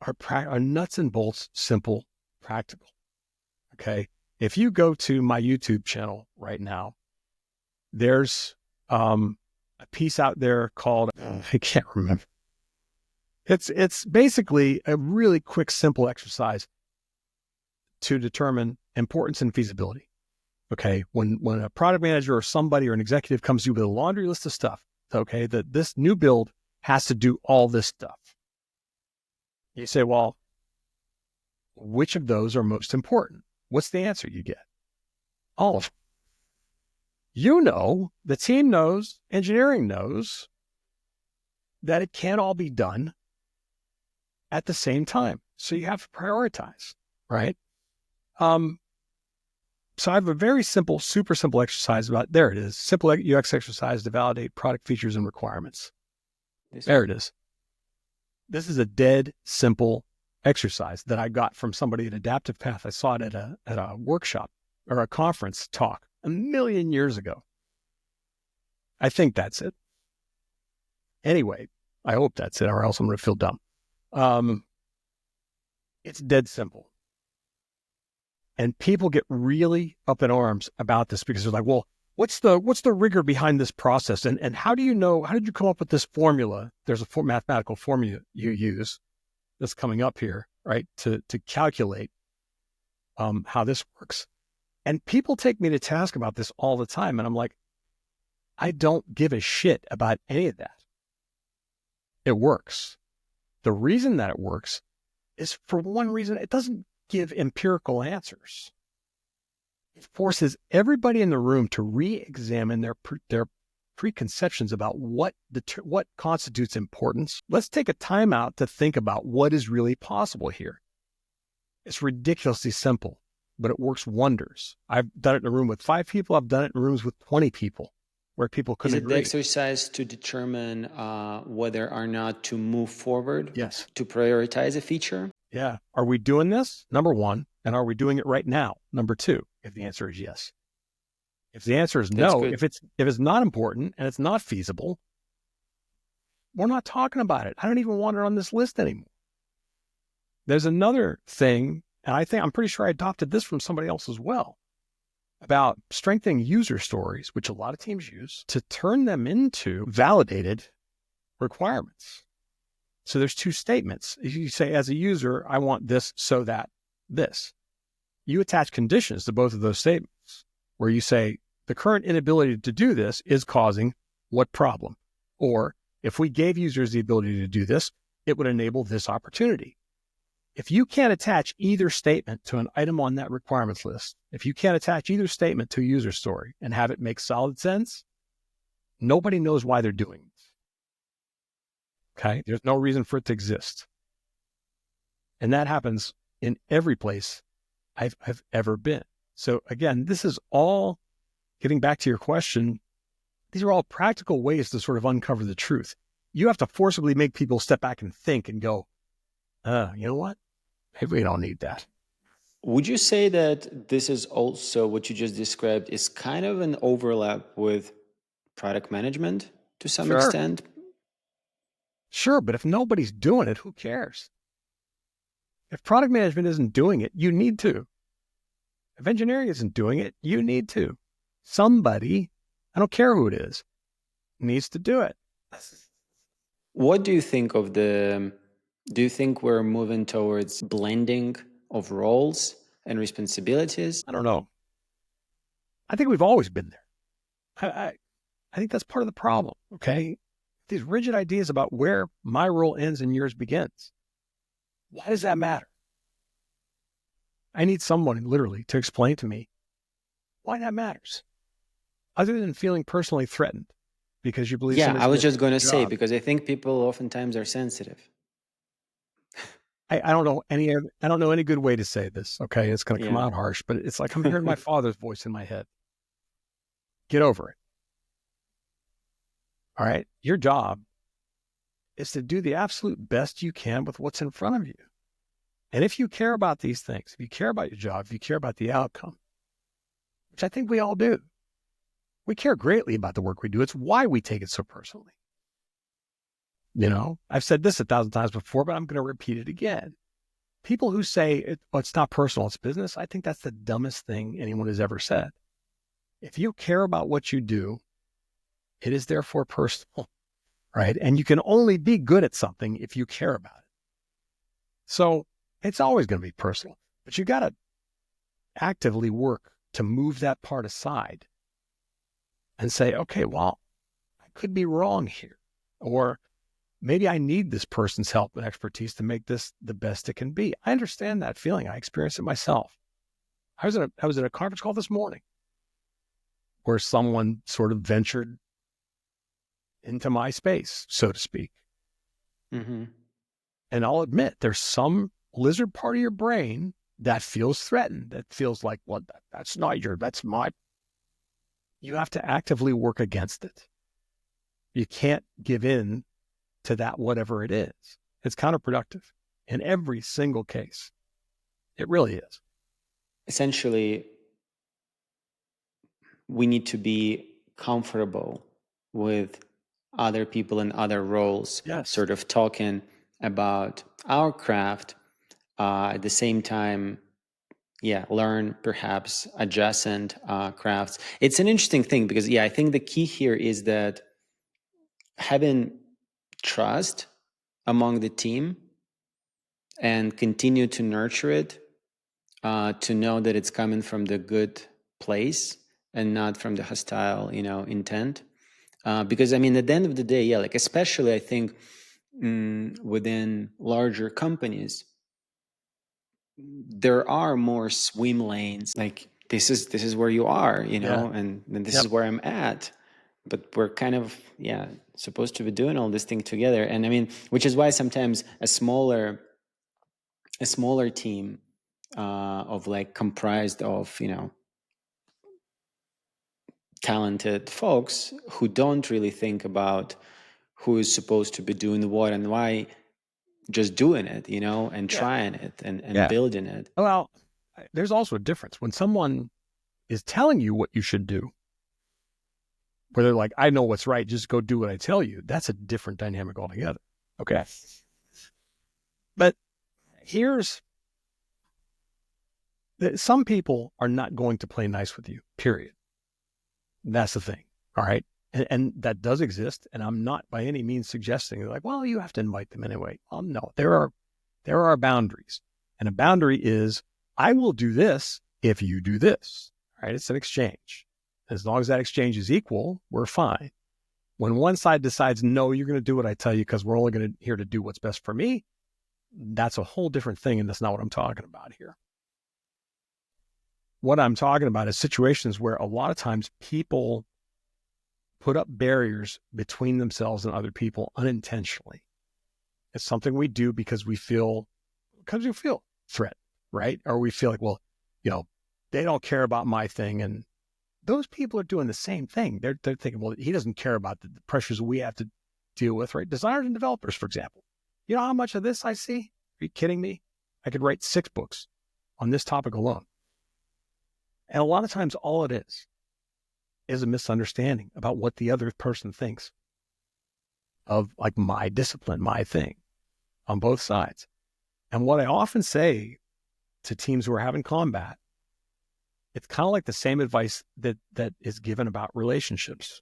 are nuts and bolts, simple, practical. Okay. If you go to my YouTube channel right now, there's a piece out there called, I can't remember. It's basically a really quick, simple exercise to determine importance and feasibility. Okay. When a product manager or somebody or an executive comes to you with a laundry list of stuff, okay, that this new build has to do all this stuff. You say, well, which of those are most important? What's the answer you get? All of them. You know, the team knows, engineering knows that it can't all be done at the same time. So you have to prioritize, right? So I have a very simple, super simple exercise there it is. Simple UX exercise to validate product features and requirements. There it is. This is a dead simple exercise that I got from somebody at Adaptive Path. I saw it at a workshop or a conference talk a million years ago. I think that's it. Anyway, I hope that's it, or else I'm going to feel dumb. It's dead simple. And people get really up in arms about this because they're like, well, what's the rigor behind this process? And how do you know, how did you come up with this formula? There's a mathematical formula you use that's coming up here, right? To calculate how this works. And people take me to task about this all the time. And I'm like, I don't give a shit about any of that. It works. The reason that it works is for one reason, it doesn't give empirical answers. It forces everybody in the room to re-examine their preconceptions about what constitutes importance. Let's take a time out to think about what is really possible here. It's ridiculously simple, but it works wonders. I've done it in a room with 5 people. I've done it in rooms with 20 people where people couldn't agree. Is it the exercise to determine whether or not to move forward? Yes. To prioritize a feature? Yeah. Are we doing this? Number 1. And are we doing it right now? Number 2, if the answer is yes. If the answer is no, if it's not important and it's not feasible, we're not talking about it. I don't even want it on this list anymore. There's another thing, and I'm pretty sure I adopted this from somebody else as well, about strengthening user stories, which a lot of teams use, to turn them into validated requirements. So there's 2 statements. If you say, as a user, I want this so that this. You attach conditions to both of those statements where you say, the current inability to do this is causing what problem? Or if we gave users the ability to do this, it would enable this opportunity. If you can't attach either statement to an item on that requirements list, if you can't attach either statement to a user story and have it make solid sense, nobody knows why they're doing it. Okay? There's no reason for it to exist. And that happens in every place I've ever been. So again, this is all, getting back to your question, these are all practical ways to sort of uncover the truth. You have to forcibly make people step back and think and go, you know what? Maybe we don't need that. Would you say that this is also what you just described is kind of an overlap with product management to some extent? Sure, but if nobody's doing it, who cares? If product management isn't doing it, you need to. If engineering isn't doing it, you need to. Somebody, I don't care who it is, needs to do it. What do you think of do you think we're moving towards blending of roles and responsibilities? I don't know. I think we've always been there. I think that's part of the problem, okay? These rigid ideas about where my role ends and yours begins. Why does that matter? I need someone literally to explain to me why that matters, other than feeling personally threatened because you believe. Yeah, I was just going to say, because I think people oftentimes are sensitive. I don't know any good way to say this. Okay, it's going to come out harsh, but it's like I'm hearing my father's voice in my head. Get over it. All right, your job is to do the absolute best you can with what's in front of you. And if you care about these things, if you care about your job, if you care about the outcome, which I think we all do, we care greatly about the work we do. It's why we take it so personally. You know, I've said this 1,000 times before, but I'm going to repeat it again. People who say it's not personal, it's business, I think that's the dumbest thing anyone has ever said. If you care about what you do, it is therefore personal, right? And you can only be good at something if you care about it. So it's always going to be personal, but you got to actively work to move that part aside and say, okay, well, I could be wrong here. Or maybe I need this person's help and expertise to make this the best it can be. I understand that feeling. I experienced it myself. I was at a conference call this morning where someone sort of ventured into my space, so to speak. Mm-hmm. And I'll admit, there's some lizard part of your brain that feels threatened, that feels like, well, that's not that's my. You have to actively work against it. You can't give in to that, whatever it is. It's counterproductive in every single case. It really is. Essentially, we need to be comfortable with other people in other roles, Yes. sort of talking about our craft, at the same time, learn perhaps adjacent crafts. It's an interesting thing because, I think the key here is that having trust among the team and continue to nurture it, to know that it's coming from the good place and not from the hostile, intent. Because I mean, at the end of the day, like especially I think within larger companies, there are more swim lanes. Like this is where you are, and this is where I'm at. But we're kind of supposed to be doing all this thing together. And I mean, which is why sometimes a smaller team of like comprised of talented folks who don't really think about who is supposed to be doing what and why, just doing it, and trying it and building it. Well, there's also a difference when someone is telling you what you should do, where they're like, I know what's right, just go do what I tell you. That's a different dynamic altogether. Okay. But here's some people are not going to play nice with you, period. That's the thing. All right. And that does exist. And I'm not by any means suggesting like, well, you have to invite them anyway. No, there are boundaries. And a boundary is, I will do this if you do this. All right. It's an exchange. As long as that exchange is equal, we're fine. When one side decides, no, you're going to do what I tell you because we're only here to do what's best for me, that's a whole different thing. And that's not what I'm talking about here. What I'm talking about is situations where a lot of times people put up barriers between themselves and other people unintentionally. It's something we do because we feel threatened, right? Or we feel like, well, they don't care about my thing. And those people are doing the same thing. They're thinking, well, he doesn't care about the pressures we have to deal with, right? Designers and developers, for example. You know how much of this I see? Are you kidding me? I could write 6 books on this topic alone. And a lot of times all it is a misunderstanding about what the other person thinks of like my discipline, my thing on both sides. And what I often say to teams who are having combat, it's kind of like the same advice that is given about relationships.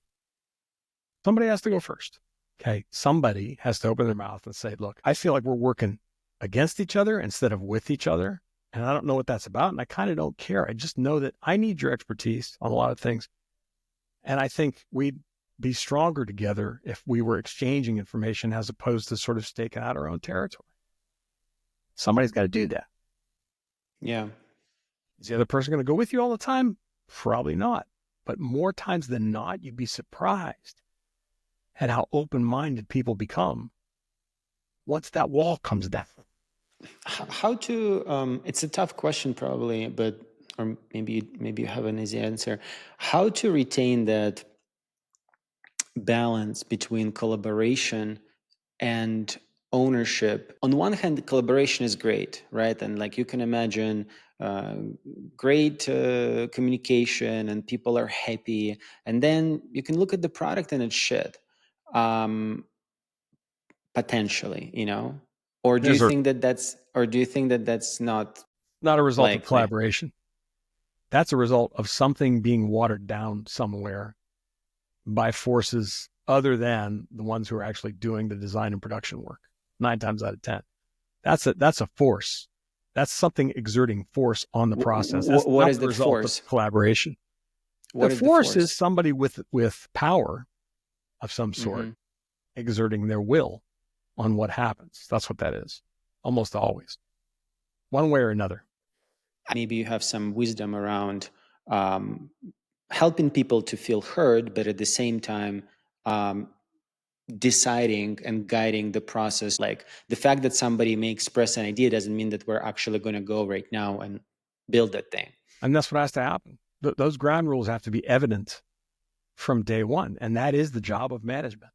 Somebody has to go first. Okay. Somebody has to open their mouth and say, look, I feel like we're working against each other instead of with each other. And I don't know what that's about. And I kind of don't care. I just know that I need your expertise on a lot of things. And I think we'd be stronger together if we were exchanging information as opposed to sort of staking out our own territory. Somebody's got to do that. Yeah. Is the other person going to go with you all the time? Probably not. But more times than not, you'd be surprised at how open-minded people become once that wall comes down. How to, it's a tough question probably, but, or maybe you have an easy answer. How to retain that balance between collaboration and ownership? On one hand, collaboration is great, right? And like you can imagine great communication and people are happy. And then you can look at the product and it's shit. Potentially, or do you think that that's not a result likely? Of collaboration? That's a result of something being watered down somewhere by forces other than the ones who are actually doing the design and production work. 9 times out of 10, that's a force That's something exerting force on the process. That's What not is the that result force? of collaboration. The What is the force is force? somebody with power of some sort exerting their will on what happens. That's what that is, almost always, one way or another. Maybe you have some wisdom around helping people to feel heard, but at the same time, deciding and guiding the process. Like the fact that somebody may express an idea doesn't mean that we're actually going to go right now and build that thing. And that's what has to happen. Those ground rules have to be evident from day one. And that is the job of management.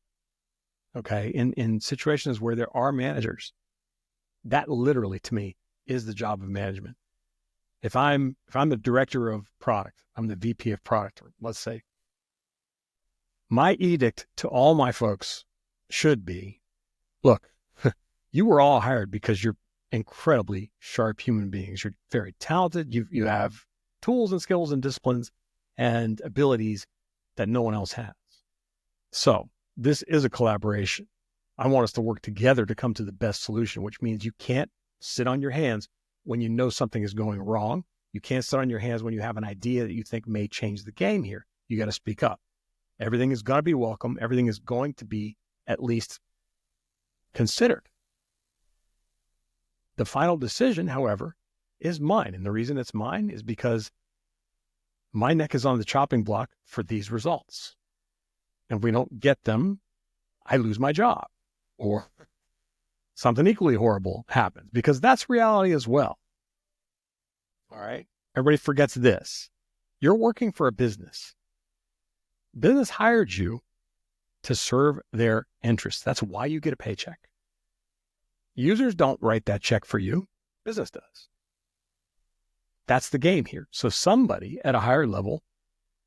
Okay. In situations where there are managers, that literally to me is the job of management. If I'm the director of product, I'm the VP of product, or let's say, my edict to all my folks should be, look, you were all hired because you're incredibly sharp human beings. You're very talented. You have tools and skills and disciplines and abilities that no one else has. So this is a collaboration. I want us to work together to come to the best solution, which means you can't sit on your hands when you know something is going wrong. You can't sit on your hands when you have an idea that you think may change the game here. You got to speak up. Everything is going to be welcome. Everything is going to be at least considered. The final decision, however, is mine. And the reason it's mine is because my neck is on the chopping block for these results. And if we don't get them, I lose my job or something equally horrible happens, because that's reality as well. All right. Everybody forgets this. You're working for a business. Business hired you to serve their interests. That's why you get a paycheck. Users don't write that check for you. Business does. That's the game here. So somebody at a higher level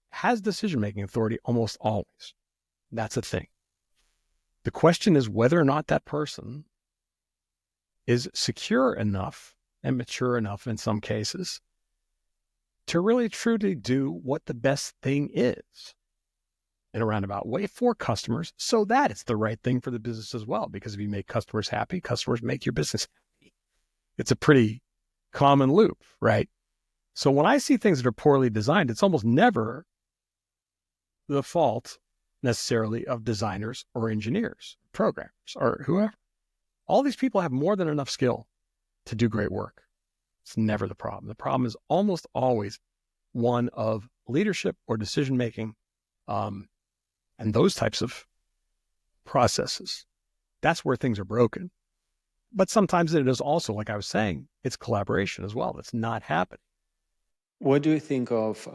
has decision-making authority almost always. That's a thing. The question is whether or not that person is secure enough and mature enough in some cases to really truly do what the best thing is in a roundabout way for customers, so that it's the right thing for the business as well. Because if you make customers happy, customers make your business happy. It's a pretty common loop, right? So when I see things that are poorly designed, it's almost never the fault necessarily of designers or engineers, programmers, or whoever. All these people have more than enough skill to do great work. It's never the problem. The problem is almost always one of leadership or decision-making, and those types of processes. That's where things are broken. But sometimes it is also, like I was saying, it's collaboration as well. That's not happening. What do you think of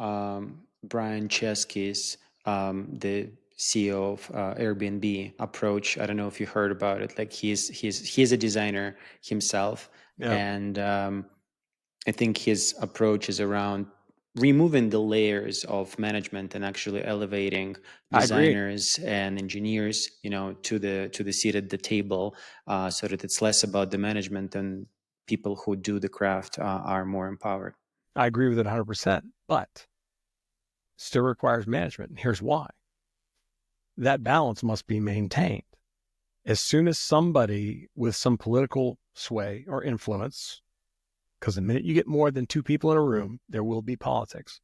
Brian Chesky's, the CEO of Airbnb approach? I don't know if you heard about it. Like he's a designer himself, and I think his approach is around removing the layers of management and actually elevating designers and engineers, to the seat at the table, so that it's less about the management and people who do the craft are more empowered. I agree with it 100%, but still requires management. And here's why. That balance must be maintained. As soon as somebody with some political sway or influence, because the minute you get more than two people in a room, there will be politics.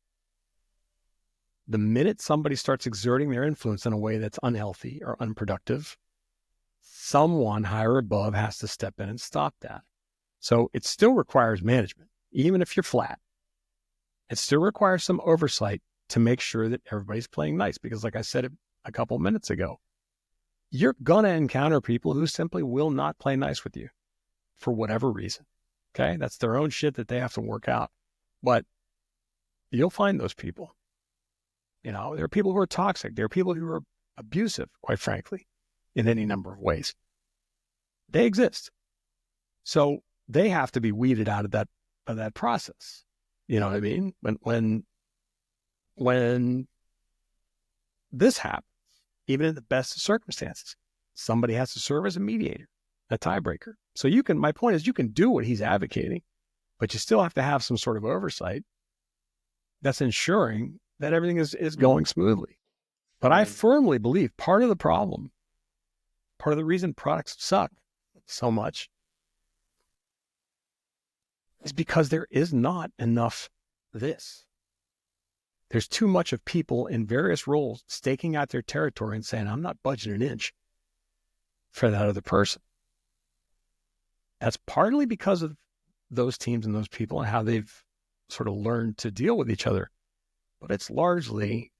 The minute somebody starts exerting their influence in a way that's unhealthy or unproductive, someone higher above has to step in and stop that. So it still requires management, even if you're flat. It still requires some oversight to make sure that everybody's playing nice. Because like I said a couple of minutes ago, you're going to encounter people who simply will not play nice with you for whatever reason. Okay, that's their own shit that they have to work out. But you'll find those people. There are people who are toxic. There are people who are abusive, quite frankly, in any number of ways. They exist. So they have to be weeded out of that process. You know what I mean? When this happens, even in the best of circumstances, somebody has to serve as a mediator, a tiebreaker. So my point is, you can do what he's advocating, but you still have to have some sort of oversight that's ensuring that everything is going smoothly. But I firmly believe part of the problem, part of the reason products suck so much is because there is not enough this. There's too much of people in various roles staking out their territory and saying, I'm not budging an inch for that other person. That's partly because of those teams and those people and how they've sort of learned to deal with each other. But it's largely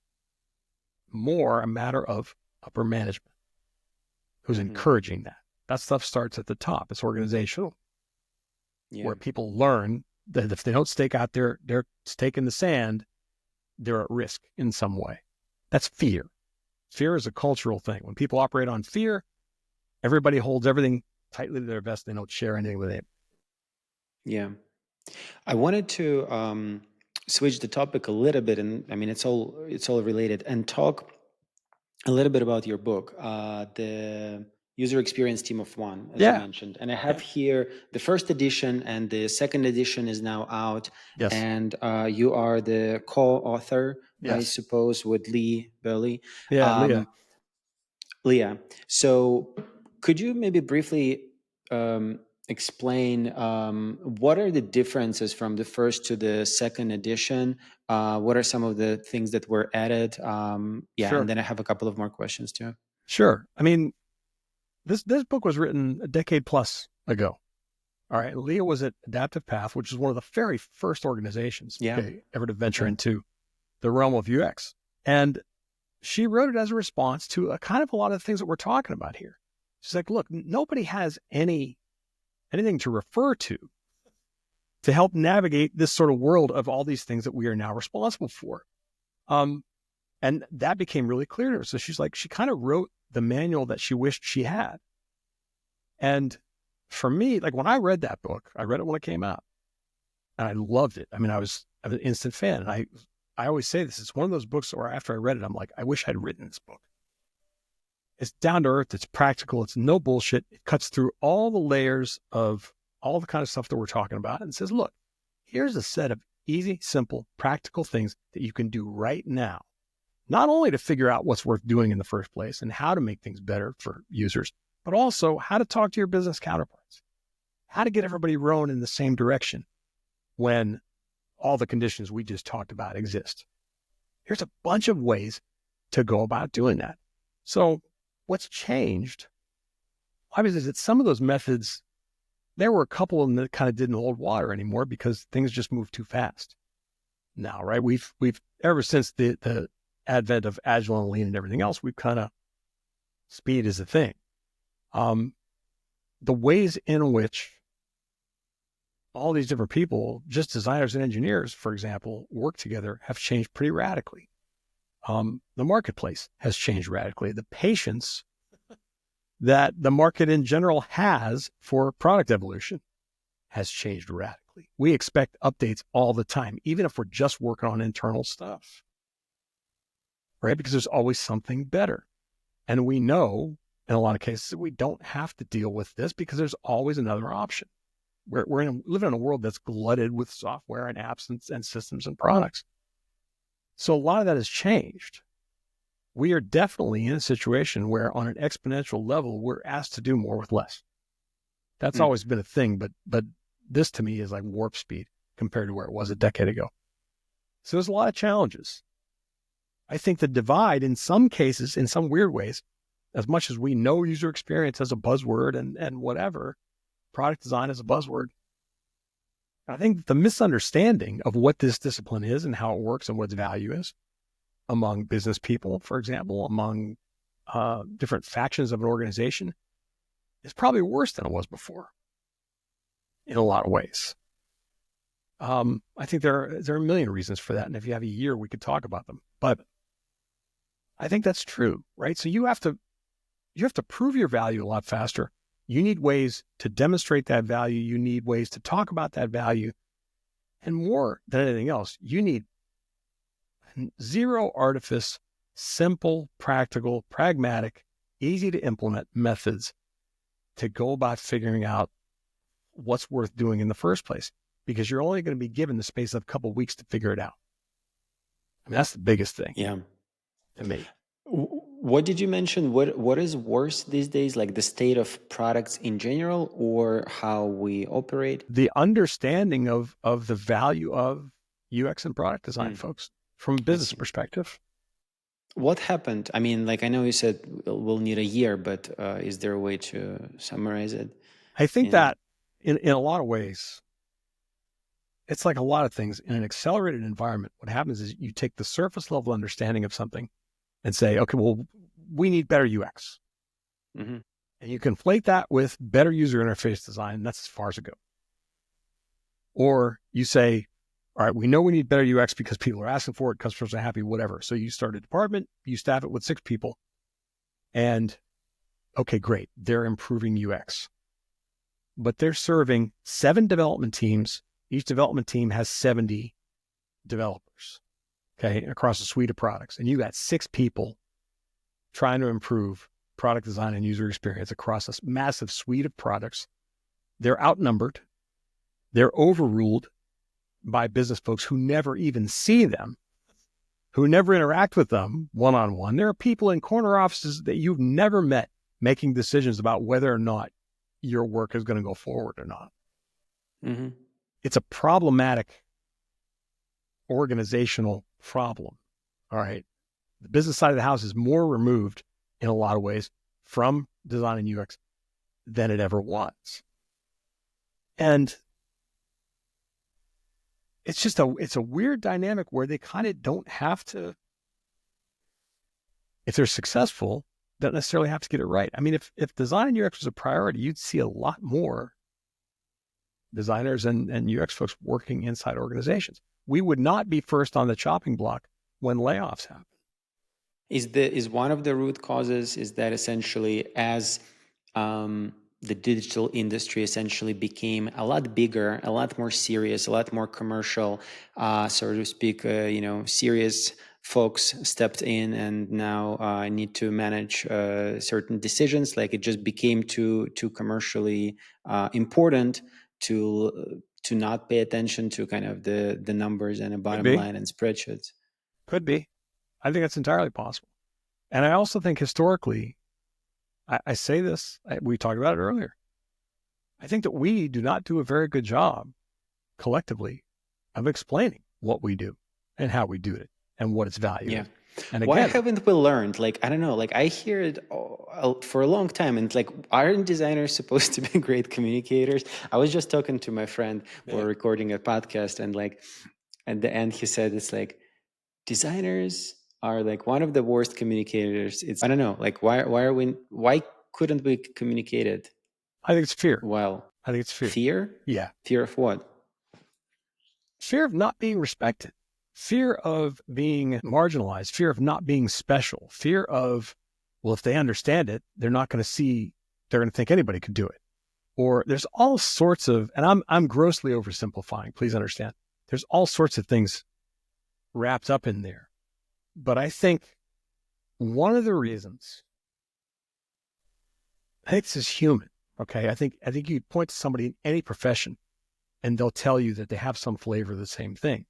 more a matter of upper management who's encouraging that. That stuff starts at the top. It's organizational, where people learn that if they don't stake out their stake in the sand, they're at risk in some way. That's fear. Fear is a cultural thing. When people operate on fear, everybody holds everything tightly to their vest. They don't share anything with it. Yeah. I wanted to switch the topic a little bit, and I mean, it's all related, and talk a little bit about your book, the User Experience Team of One, as you mentioned. And I have here the first edition, and the second edition is now out. Yes. And you are the co-author, I suppose, with Lee Burley. Yeah, Leah. So could you maybe briefly explain what are the differences from the first to the second edition? What are some of the things that were added? And then I have a couple of more questions too. Sure. I mean, this book was written a decade plus ago. All right. Leah was at Adaptive Path, which is one of the very first organizations ever to venture into the realm of UX. And she wrote it as a response to a kind of a lot of the things that we're talking about here. She's like, look, nobody has anything to refer to help navigate this sort of world of all these things that we are now responsible for. And that became really clear to her. So she's like, she kind of wrote the manual that she wished she had. And for me, like when I read that book, I read it when it came out and I loved it. I mean, I was an instant fan. And I always say this, it's one of those books where after I read it, I'm like, I wish I'd written this book. It's down to earth. It's practical. It's no bullshit. It cuts through all the layers of all the kind of stuff that we're talking about and says, look, here's a set of easy, simple, practical things that you can do right now. Not only to figure out what's worth doing in the first place and how to make things better for users, but also how to talk to your business counterparts, how to get everybody rowing in the same direction when all the conditions we just talked about exist. Here's a bunch of ways to go about doing that. So what's changed, obviously, is that some of those methods, there were a couple of them that kind of didn't hold water anymore because things just moved too fast. Now, right? We've ever since the advent of Agile and Lean and everything else, we've kind of, speed is a thing. The ways in which all these different people, just designers and engineers, for example, work together have changed pretty radically. The marketplace has changed radically. The patience that the market in general has for product evolution has changed radically. We expect updates all the time, even if we're just working on internal stuff, right? Because there's always something better. And we know in a lot of cases that we don't have to deal with this because there's always another option. We're living in a world that's glutted with software and apps and systems and products. So a lot of that has changed. We are definitely in a situation where on an exponential level, we're asked to do more with less. That's always been a thing, but this to me is like warp speed compared to where it was a decade ago. So there's a lot of challenges. I think the divide in some cases, in some weird ways, as much as we know user experience as a buzzword and whatever, product design as a buzzword, I think the misunderstanding of what this discipline is and how it works and what its value is among business people, for example, among different factions of an organization, is probably worse than it was before in a lot of ways. I think there are a million reasons for that. And if you have a year, we could talk about them. But I think that's true, right? So you have to prove your value a lot faster. You need ways to demonstrate that value. You need ways to talk about that value. And more than anything else, you need zero artifice, simple, practical, pragmatic, easy to implement methods to go about figuring out what's worth doing in the first place, because you're only going to be given the space of a couple of weeks to figure it out. I mean, that's the biggest thing. Yeah. To me. What did you mention? What is worse these days? Like the state of products in general, or how we operate? The understanding of the value of UX and product design, folks, from a I business see. perspective. What happened? I mean, like I know you said we'll need a year, but is there a way to summarize it? I think that in a lot of ways, it's like a lot of things in an accelerated environment. What happens is you take the surface level understanding of something and say, okay, well, we need better UX. Mm-hmm. And you conflate that with better user interface design. And that's as far as it goes. Or you say, all right, we know we need better UX because people are asking for it, customers are happy, whatever. So you start a department, you staff it with 6 people, and okay, great, they're improving UX. But they're serving 7 development teams. Each development team has 70 developers, okay, across a suite of products. And you got 6 people trying to improve product design and user experience across a massive suite of products. They're outnumbered. They're overruled by business folks who never even see them, who never interact with them one-on-one. There are people in corner offices that you've never met making decisions about whether or not your work is going to go forward or not. Mm-hmm. It's a problematic organizational problem. All right. The business side of the house is more removed in a lot of ways from design and UX than it ever was. And it's a weird dynamic where they kind of don't have to, if they're successful, don't necessarily have to get it right. I mean, if design and UX was a priority, you'd see a lot more designers and UX folks working inside organizations. We would not be first on the chopping block when layoffs happen. Is one of the root causes is that essentially as the digital industry essentially became a lot bigger, a lot more serious, a lot more commercial, so to speak, serious folks stepped in and now need to manage certain decisions. Like it just became too commercially important to not pay attention to kind of the numbers and a bottom line and spreadsheets. Could be. I think that's entirely possible. And I also think historically, I say this, we talked about it earlier. I think that we do not do a very good job collectively of explaining what we do and how we do it and what its value is. And again, why haven't we learned? Like, I don't know, like I hear it for a long time, and like, aren't designers supposed to be great communicators? I was just talking to my friend, we're recording a podcast, and like at the end he said, it's like, designers are like one of the worst communicators. I don't know, like why couldn't we communicate it? I think it's fear. Well, I think it's fear. Fear? Yeah. Fear of what? Fear of not being respected. Fear of being marginalized. Fear of not being special. Fear of, well, if they understand it, they're not going to see, they're going to think anybody could do it. Or there's all sorts of, and I'm grossly oversimplifying, please understand. There's all sorts of things wrapped up in there. But I think one of the reasons, I think this is human, okay? I think you point to somebody in any profession and they'll tell you that they have some flavor of the same thing.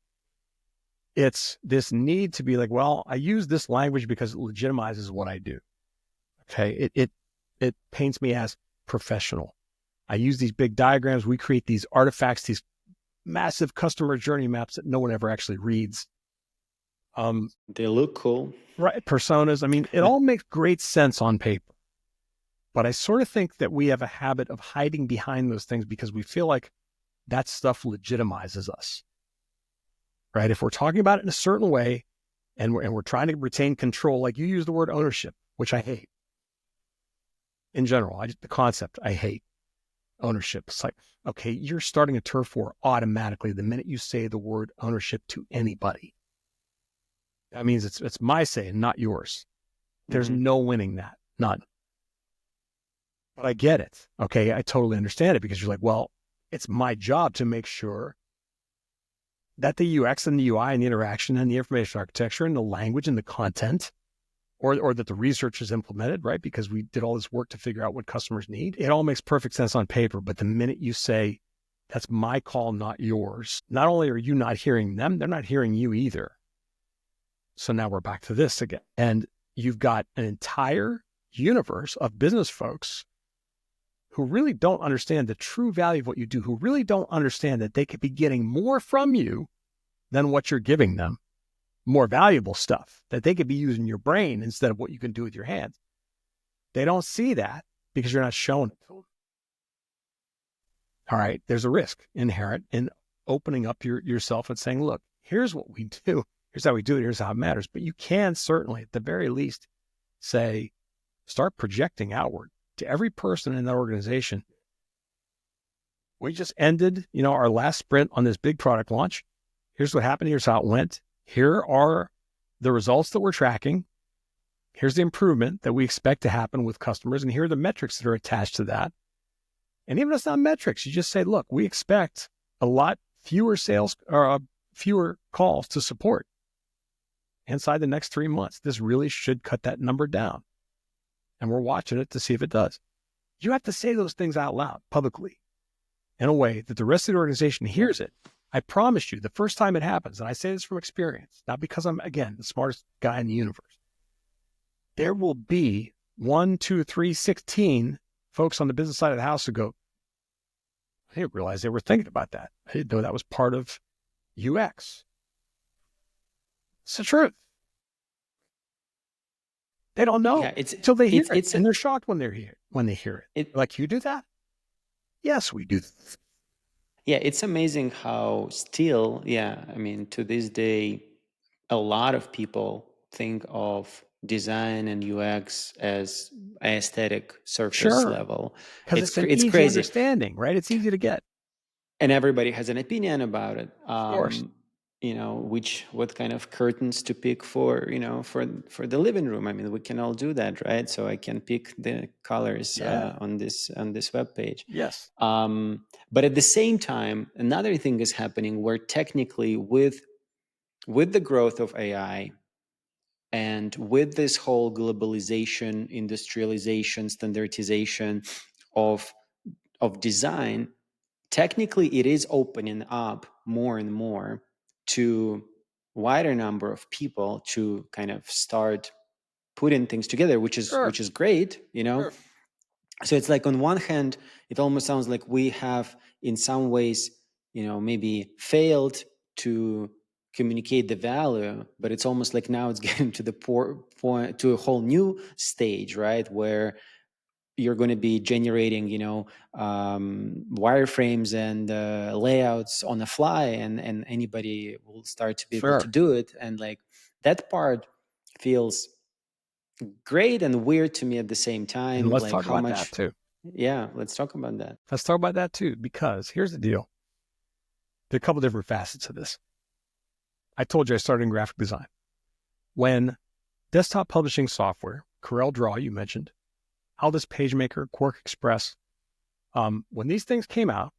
It's this need to be like, well, I use this language because it legitimizes what I do. Okay. It paints me as professional. I use these big diagrams. We create these artifacts, these massive customer journey maps that no one ever actually reads. They look cool. Right. Personas. I mean, it all makes great sense on paper. But I sort of think that we have a habit of hiding behind those things because we feel like that stuff legitimizes us. Right? If we're talking about it in a certain way and we're trying to retain control, like you use the word ownership, which I hate. In general, the concept, I hate ownership. It's like, okay, you're starting a turf war automatically the minute you say the word ownership to anybody. That means it's my say and not yours. There's no winning that. None. But I get it. Okay, I totally understand it because you're like, well, it's my job to make sure that the UX and the UI and the interaction and the information architecture and the language and the content or that the research is implemented, right? Because we did all this work to figure out what customers need. It all makes perfect sense on paper. But the minute you say, that's my call, not yours, not only are you not hearing them, they're not hearing you either. So now we're back to this again. And you've got an entire universe of business folks who really don't understand the true value of what you do, who really don't understand that they could be getting more from you than what you're giving them, more valuable stuff, that they could be using your brain instead of what you can do with your hands. They don't see that because you're not showing it to them. All right, there's a risk inherent in opening up yourself and saying, look, here's what we do. Here's how we do it. Here's how it matters. But you can certainly, at the very least, say, start projecting outward to every person in the organization. We just ended, our last sprint on this big product launch. Here's what happened. Here's how it went. Here are the results that we're tracking. Here's the improvement that we expect to happen with customers. And here are the metrics that are attached to that. And even if it's not metrics, you just say, look, we expect a lot fewer fewer calls to support inside the next 3 months. This really should cut that number down. And we're watching it to see if it does. You have to say those things out loud publicly in a way that the rest of the organization hears it. I promise you, the first time it happens, and I say this from experience, not because I'm, again, the smartest guy in the universe, there will be 1, 2, 3, 16 folks on the business side of the house who go, I didn't realize they were thinking about that. I didn't know that was part of UX. It's the truth. They don't know until they hear it, and they're shocked when they hear it. Like, you do that? Yes, we do. Yeah, it's amazing how still, to this day, a lot of people think of design and UX as aesthetic surface level. Because it's an easy crazy understanding, right? It's easy to get. And everybody has an opinion about it. Of course. What kind of curtains to pick for the living room. I mean, we can all do that, right? So I can pick the colors on this web page. Yes. But at the same time, another thing is happening where technically with the growth of AI and with this whole globalization, industrialization, standardization of design, technically it is opening up more and more to wider number of people to kind of start putting things together, which is great, Sure. So it's like, on one hand, it almost sounds like we have in some ways, maybe failed to communicate the value, but it's almost like now it's getting to the point, to a whole new stage, right, where you're going to be generating, wireframes and layouts on the fly, and anybody will start to be able to do it. And like, that part feels great and weird to me at the same time. And let's like, talk how about much that too. Yeah, let's talk about that. Let's talk about that too, because here's the deal. There are a couple different facets of this. I told you I started in graphic design. When desktop publishing software, CorelDRAW, you mentioned, Aldus PageMaker, Quark Express, when these things came out,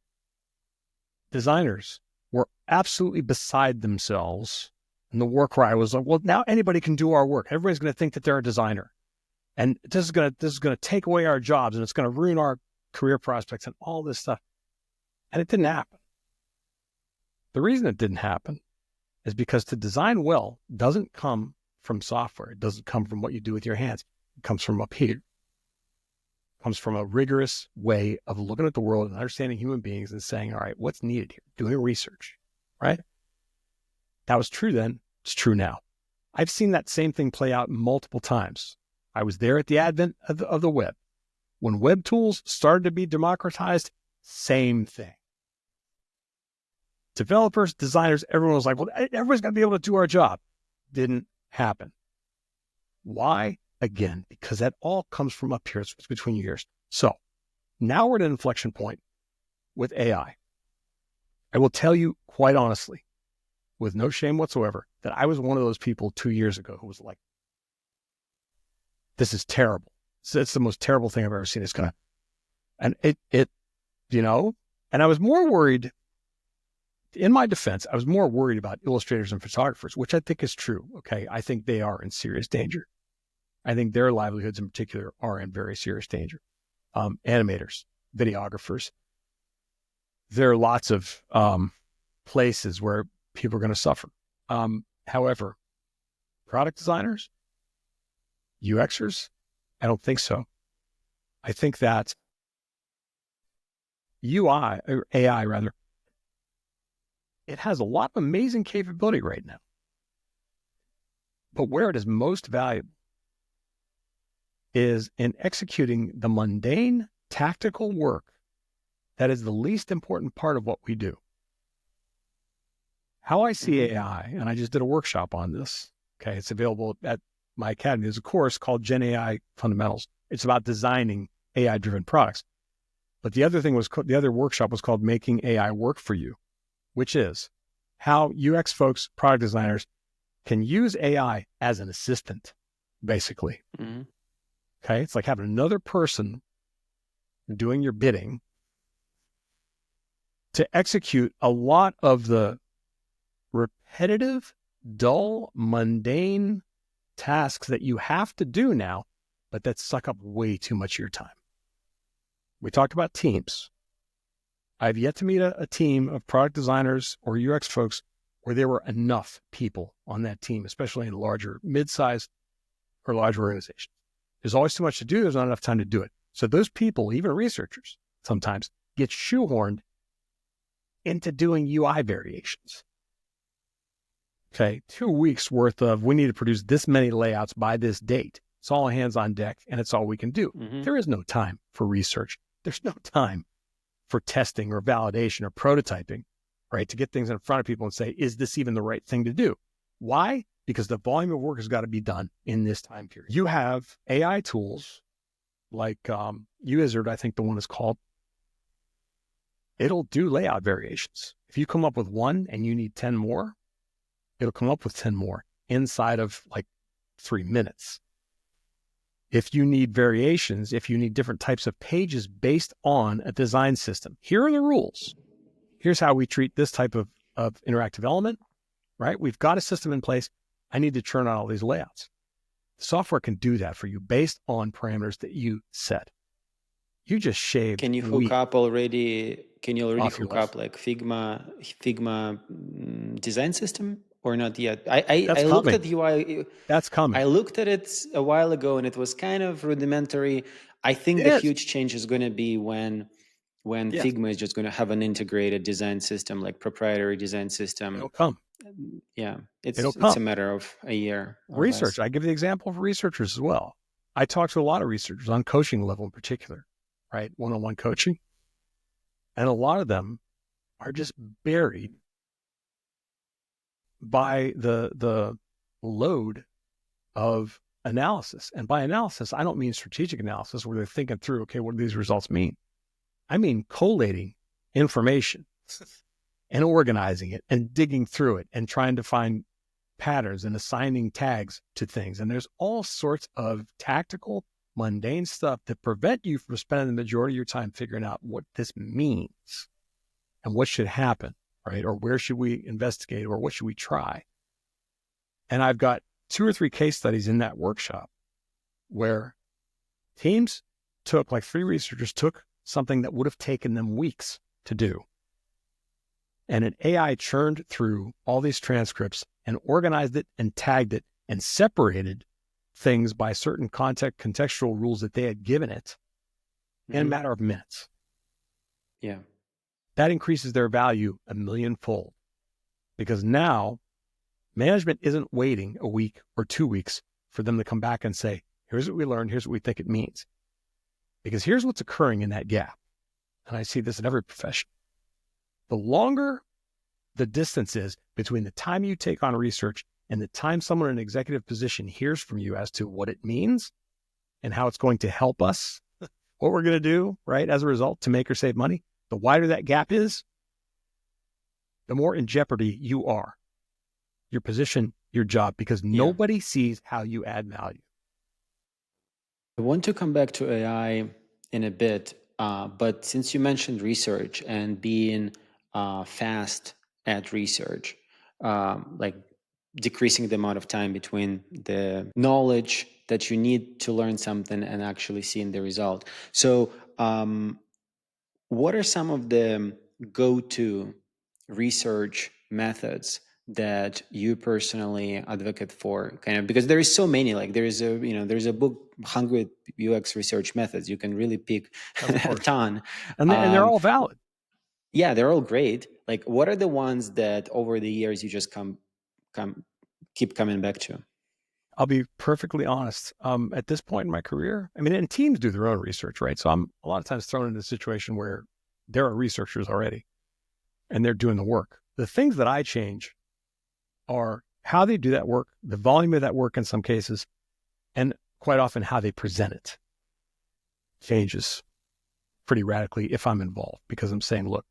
designers were absolutely beside themselves. And the war cry was like, well, now anybody can do our work. Everybody's going to think that they're a designer. And this is going to take away our jobs, and it's going to ruin our career prospects and all this stuff. And it didn't happen. The reason it didn't happen is because to design well doesn't come from software. It doesn't come from what you do with your hands. It comes from up here. It comes from a rigorous way of looking at the world and understanding human beings and saying, all right, what's needed here? Doing research, right? That was true then. It's true now. I've seen that same thing play out multiple times. I was there at the advent of the web. When web tools started to be democratized, same thing. Developers, designers, everyone was like, well, everybody's got to be able to do our job. Didn't happen. Why? Again, because that all comes from up here. It's between your ears. So now we're at an inflection point with AI. I will tell you quite honestly, with no shame whatsoever, that I was one of those people 2 years ago who was like, this is terrible. It's the most terrible thing I've ever seen. It's gonna, and it, and I was more worried. In my defense, I was more worried about illustrators and photographers, which I think is true. Okay. I think they are in serious danger. I think their livelihoods in particular are in very serious danger. Animators, videographers. There are lots of places where people are going to suffer. However, product designers, UXers? I don't think so. I think that UI, or AI rather, it has a lot of amazing capability right now. But where it is most valuable is in executing the mundane, tactical work that is the least important part of what we do. How I see AI, and I just did a workshop on this. Okay, it's available at my academy. There's a course called Gen AI Fundamentals. It's about designing AI-driven products. But the other workshop was called Making AI Work for You, which is how UX folks, product designers, can use AI as an assistant, basically. Mm-hmm. Okay, it's like having another person doing your bidding to execute a lot of the repetitive, dull, mundane tasks that you have to do now, but that suck up way too much of your time. We talked about teams. I've yet to meet a team of product designers or UX folks where there were enough people on that team, especially in larger, mid-sized or larger organizations. There's always too much to do. There's not enough time to do it. So those people, even researchers, sometimes get shoehorned into doing UI variations. Okay, 2 weeks worth of, we need to produce this many layouts by this date. It's all hands on deck, and it's all we can do. Mm-hmm. There is no time for research. There's no time for testing or validation or prototyping, right? To get things in front of people and say, is this even the right thing to do? Why? Because the volume of work has got to be done in this time period. You have AI tools like Uizard, I think the one is called. It'll do layout variations. If you come up with one and you need 10 more, it'll come up with 10 more inside of like 3 minutes. If you need variations, if you need different types of pages based on a design system, here are the rules. Here's how we treat this type of interactive element, right? We've got a system in place. I need to churn out all these layouts. The software can do that for you based on parameters that you set. You just shaved. Can you hook up already? Can you already Off your hook list. up like Figma design system or not yet? I That's looked coming. at UI. That's coming. I looked at it a while ago and it was kind of rudimentary. I think It the is. huge change is going to be when Yes. Figma is just going to have an integrated design system, like proprietary design system. It'll come. Yeah, It'll it's a come. matter of a year or Research. less. I give the example of researchers as well. I talk to a lot of researchers on coaching level in particular, right? One-on-one coaching. And a lot of them are just buried by the load of analysis. And by analysis, I don't mean strategic analysis where they're thinking through, okay, what do these results mean? I mean collating information and organizing it and digging through it and trying to find patterns and assigning tags to things. And there's all sorts of tactical, mundane stuff that prevent you from spending the majority of your time figuring out what this means and what should happen, right? Or where should we investigate or what should we try? And I've got 2 or 3 case studies in that workshop where teams took, like 3 researchers took something that would have taken them weeks to do. And an AI churned through all these transcripts and organized it and tagged it and separated things by certain contextual rules that they had given it in a matter of minutes. Yeah. That increases their value 1,000,000-fold because now management isn't waiting a week or 2 weeks for them to come back and say, here's what we learned, here's what we think it means. Because here's what's occurring in that gap. And I see this in every profession. The longer the distance is between the time you take on research and the time someone in an executive position hears from you as to what it means and how it's going to help us, what we're going to do, right, as a result to make or save money, the wider that gap is, the more in jeopardy you are, your position, your job, because nobody sees how you add value. I want to come back to AI in a bit, but since you mentioned research and being fast at research, like decreasing the amount of time between the knowledge that you need to learn something and actually seeing the result. So, what are some of the go-to research methods that you personally advocate for, kind of, because there is so many, like there's a book, 100 UX research methods. You can really pick Of a course. ton. And they're all valid. Yeah, they're all great. Like, what are the ones that over the years you just keep coming back to? I'll be perfectly honest. At this point in my career, I mean, and teams do their own research, right? So I'm a lot of times thrown into a situation where there are researchers already and they're doing the work. The things that I change are how they do that work, the volume of that work in some cases, and quite often how they present it changes pretty radically if I'm involved, because I'm saying, look,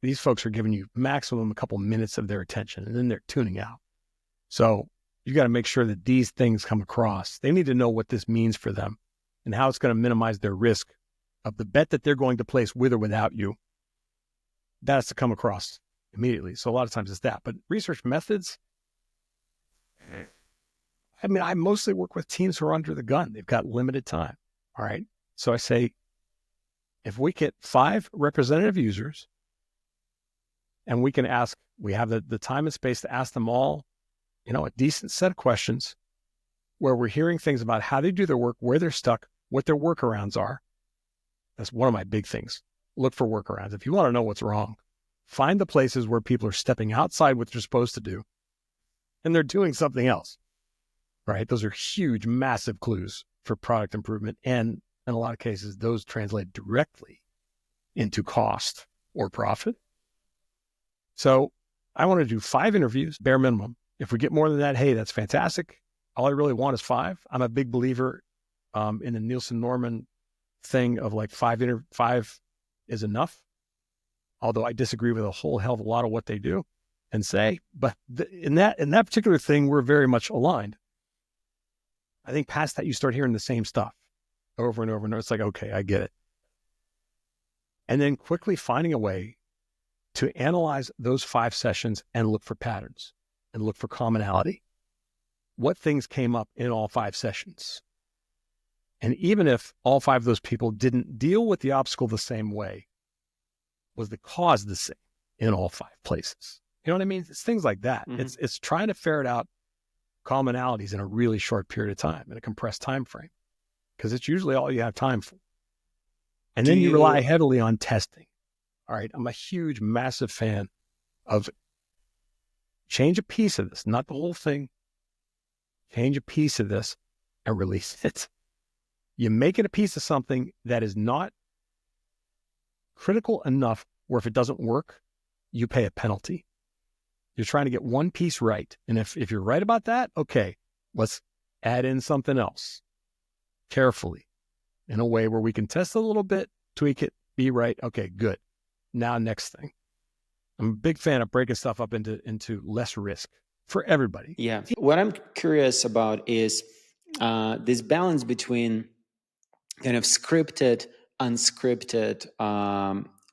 these folks are giving you maximum a couple minutes of their attention and then they're tuning out. So you got to make sure that these things come across. They need to know what this means for them and how it's going to minimize their risk of the bet that they're going to place with or without you. That has to come across immediately. So a lot of times it's that. But research methods, I mean, I mostly work with teams who are under the gun. They've got limited time. All right. So I say, if we get 5 representative users and we can ask, we have the time and space to ask them all, a decent set of questions where we're hearing things about how they do their work, where they're stuck, what their workarounds are. That's one of my big things. Look for workarounds. If you want to know what's wrong, find the places where people are stepping outside what they're supposed to do and they're doing something else, right? Those are huge, massive clues for product improvement. And in a lot of cases, those translate directly into cost or profit. So I want to do 5 interviews, bare minimum. If we get more than that, hey, that's fantastic. All I really want is 5. I'm a big believer in the Nielsen Norman thing of like 5 is enough. Although I disagree with a whole hell of a lot of what they do and say, but in that particular thing, we're very much aligned. I think past that, you start hearing the same stuff over and over and over. It's like, okay, I get it. And then quickly finding a way to analyze those 5 sessions and look for patterns and look for commonality. What things came up in all 5 sessions? And even if all 5 of those people didn't deal with the obstacle the same way, was the cause the same in all 5 places? You know what I mean? It's things like that. Mm-hmm. It's trying to ferret out commonalities in a really short period of time, in a compressed time frame, because it's usually all you have time for. And then you rely heavily on testing. All right, I'm a huge, massive fan of change a piece of this, not the whole thing. Change a piece of this and release it. You make it a piece of something that is not critical enough where if it doesn't work, you pay a penalty. You're trying to get one piece right. And if you're right about that, okay, let's add in something else carefully in a way where we can test a little bit, tweak it, be right. Okay, good. Now, next thing. I'm a big fan of breaking stuff up into less risk for everybody. Yeah. What I'm curious about is this balance between kind of scripted, unscripted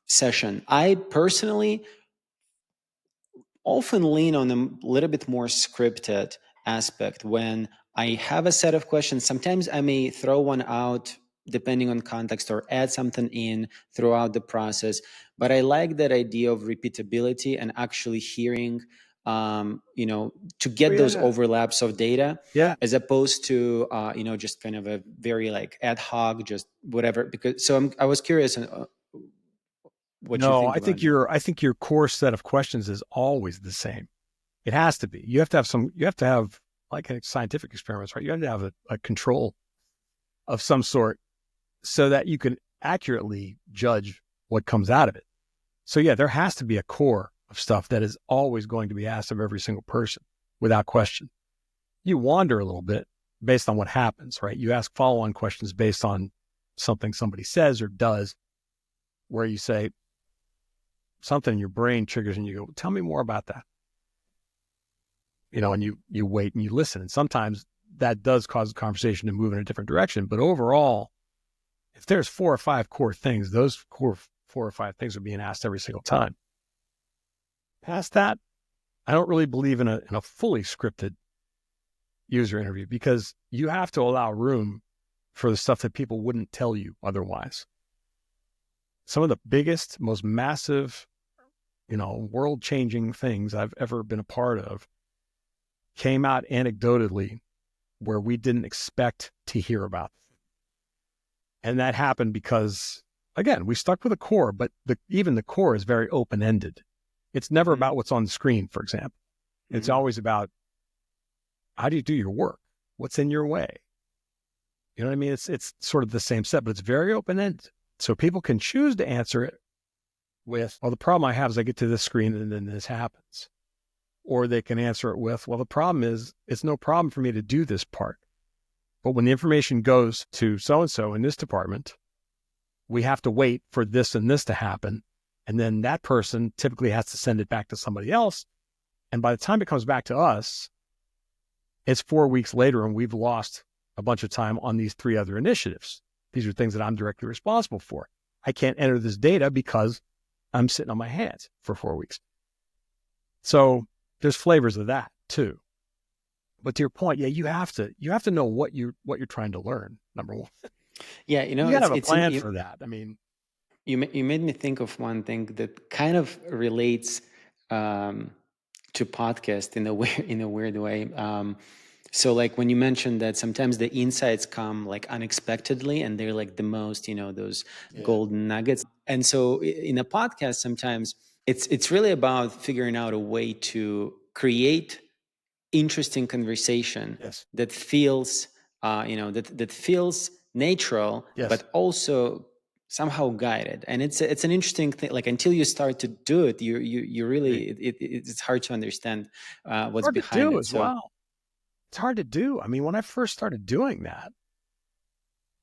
session. I personally often lean on a little bit more scripted aspect. When I have a set of questions, sometimes I may throw one out depending on context or add something in throughout the process. But I like that idea of repeatability and actually hearing, to get those overlaps of data, as opposed to, just kind of a very like ad hoc, just whatever. Because I was curious what you think. I think your core set of questions is always the same. It has to be. You have to have like scientific experiments, right? You have to have a control of some sort so that you can accurately judge what comes out of it. So yeah, there has to be a core of stuff that is always going to be asked of every single person without question. You wander a little bit based on what happens, right? You ask follow-on questions based on something somebody says or does, where you say something in your brain triggers and you go, tell me more about that. And you wait and you listen. And sometimes that does cause the conversation to move in a different direction. But overall, if there's 4 or 5 core things, those core 4 or 5 things are being asked every single time. Past that, I don't really believe in a fully scripted user interview, because you have to allow room for the stuff that people wouldn't tell you otherwise. Some of the biggest, most massive, world-changing things I've ever been a part of came out anecdotally where we didn't expect to hear about. And that happened because, again, we stuck with a core, but even the core is very open-ended. It's never about what's on the screen, for example. It's always about, how do you do your work? What's in your way? You know what I mean? It's sort of the same set, but it's very open-ended. So people can choose to answer it with, well, the problem I have is I get to this screen and then this happens. Or they can answer it with, well, the problem is it's no problem for me to do this part. But when the information goes to so-and-so in this department, we have to wait for this and this to happen. And then that person typically has to send it back to somebody else. And by the time it comes back to us, it's 4 weeks later and we've lost a bunch of time on these 3 other initiatives. These are things that I'm directly responsible for. I can't enter this data because I'm sitting on my hands for 4 weeks. So there's flavors of that too. But to your point, yeah, you have to know what you're trying to learn. Number one, Yeah, you gotta have a plan for that. I mean, you made me think of one thing that kind of relates to podcast in a weird way. So like when you mentioned that sometimes the insights come like unexpectedly and they're like the most, those golden nuggets. And so in a podcast, sometimes it's really about figuring out a way to create interesting conversation yes, that feels, that feels natural, yes, but also somehow guided. And it's an interesting thing. Like until you start to do it, you really it's hard to understand what's hard to behind do it. as So well. It's hard to do. I mean, when I first started doing that,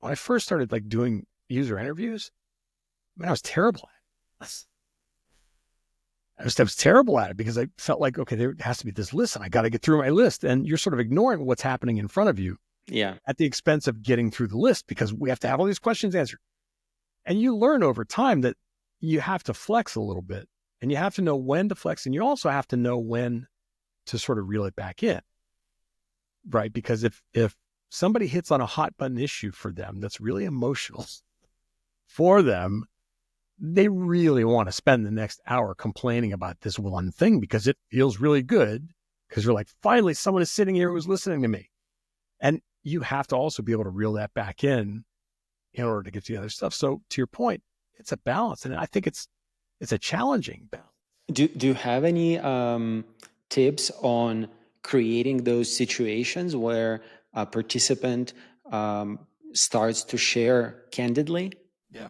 when I first started like doing user interviews, I mean, I was terrible at it. I was terrible at it because I felt like, okay, there has to be this list and I got to get through my list. And you're sort of ignoring what's happening in front of you at the expense of getting through the list because we have to have all these questions answered. And you learn over time that you have to flex a little bit and you have to know when to flex. And you also have to know when to sort of reel it back in, right? Because if somebody hits on a hot button issue for them that's really emotional for them, they really want to spend the next hour complaining about this one thing because it feels really good because you're like, finally, someone is sitting here who's listening to me. And you have to also be able to reel that back in order to get to the other stuff. So to your point, it's a balance. And I think it's a challenging balance. do you have any tips on creating those situations where a participant starts to share candidly? Yeah.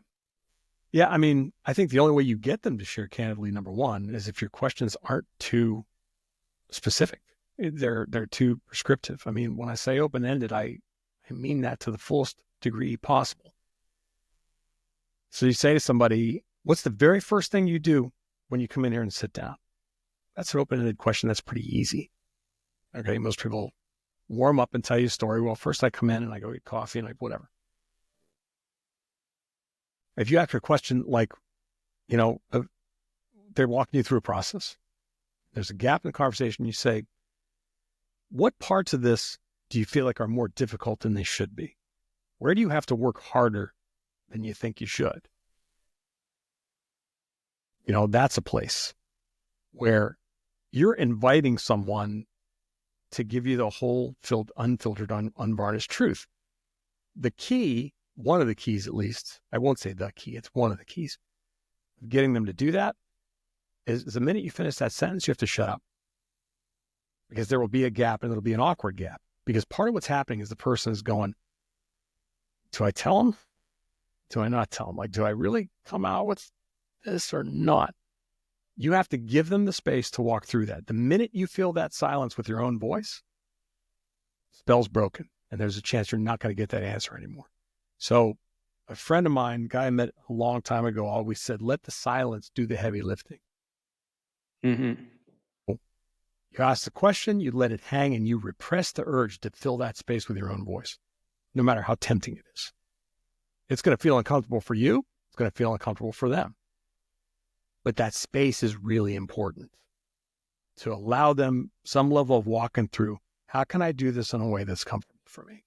Yeah, I mean, I think the only way you get them to share candidly, number one, is if your questions aren't too specific. They're too prescriptive. I mean, when I say open-ended, I mean that to the fullest degree possible. So you say to somebody, what's the very first thing you do when you come in here and sit down? That's an open-ended question. That's pretty easy. Okay, most people warm up and tell you a story. Well, first I come in and I go get coffee and like whatever. If you ask a question like, they're walking you through a process, there's a gap in the conversation, you say, what parts of this do you feel like are more difficult than they should be? Where do you have to work harder than you think you should? That's a place where you're inviting someone to give you the whole unfiltered, unvarnished truth. The key, one of the keys at least, I won't say the key, it's one of the keys of getting them to do that is the minute you finish that sentence, you have to shut up because there will be a gap and it'll be an awkward gap because part of what's happening is the person is going, do I tell them? Do I not tell them? Like, do I really come out with this or not? You have to give them the space to walk through that. The minute you feel that silence with your own voice, spell's broken and there's a chance you're not going to get that answer anymore. So a friend of mine, a guy I met a long time ago, always said, let the silence do the heavy lifting. Mm-hmm. You ask the question, you let it hang, and you repress the urge to fill that space with your own voice, no matter how tempting it is. It's going to feel uncomfortable for you. It's going to feel uncomfortable for them. But that space is really important to allow them some level of walking through. How can I do this in a way that's comfortable for me?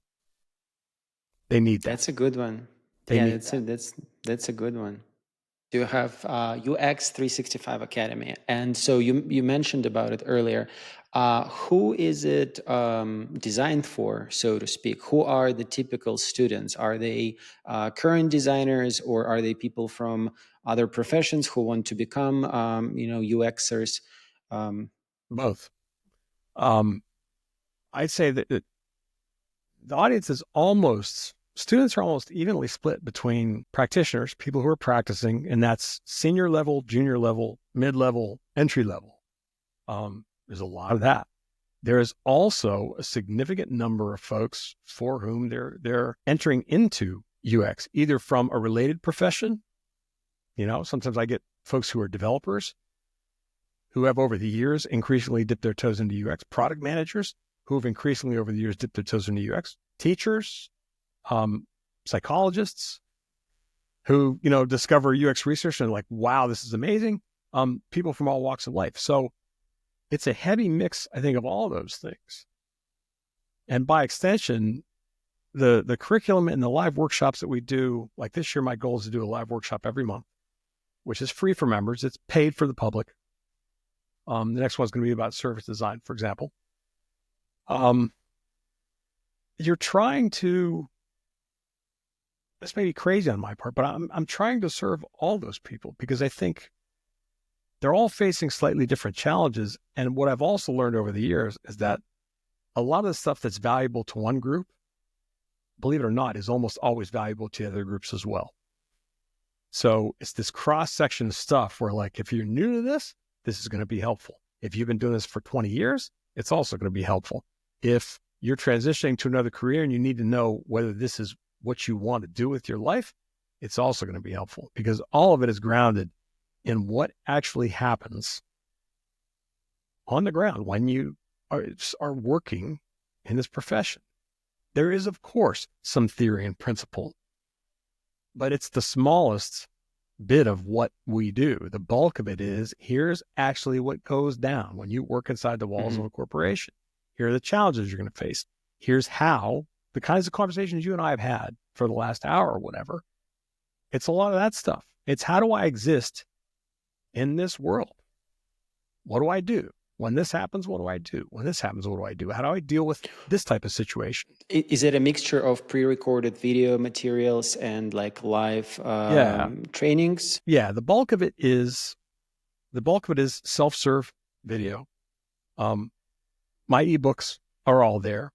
They need that. That's a good one. That's a good one. You have UX 365 Academy. And so you mentioned about it earlier. Who is it designed for, so to speak? Who are the typical students? Are they current designers, or are they people from other professions who want to become, UXers? Both. I'd say that the audience is students are almost evenly split between practitioners, people who are practicing, and that's senior level, junior level, mid-level, entry level. There's a lot of that. There is also a significant number of folks for whom they're entering into UX, either from a related profession. Sometimes I get folks who are developers who have over the years increasingly dipped their toes into UX, product managers who have increasingly over the years dipped their toes into UX, teachers, psychologists who, discover UX research and are like, wow, this is amazing. People from all walks of life. So it's a heavy mix, I think, of all those things. And by extension, the curriculum and the live workshops that we do, like this year, my goal is to do a live workshop every month, which is free for members. It's paid for the public. The next one's going to be about service design, for example. You're trying to, this may be crazy on my part, but I'm trying to serve all those people because I think they're all facing slightly different challenges. And what I've also learned over the years is that a lot of the stuff that's valuable to one group, believe it or not, is almost always valuable to other groups as well. So it's this cross-section of stuff where, like, if you're new to this is going to be helpful. If you've been doing this for 20 years, it's also going to be helpful. If you're transitioning to another career and you need to know whether this is what you want to do with your life, it's also going to be helpful because all of it is grounded in what actually happens on the ground when you are working in this profession. There is, of course, some theory and principle, but it's the smallest bit of what we do. The bulk of it is, here's actually what goes down when you work inside the walls of a corporation. Here are the challenges you're going to face. Here's how, the kinds of conversations you and I have had for the last hour or whatever. It's a lot of that stuff. It's how do I exist in this world? What do I do? When this happens, what do I do? When this happens, what do I do? How do I deal with this type of situation? Is it a mixture of pre-recorded video materials and like live trainings? Yeah, the bulk of it is self-serve video. My ebooks are all there.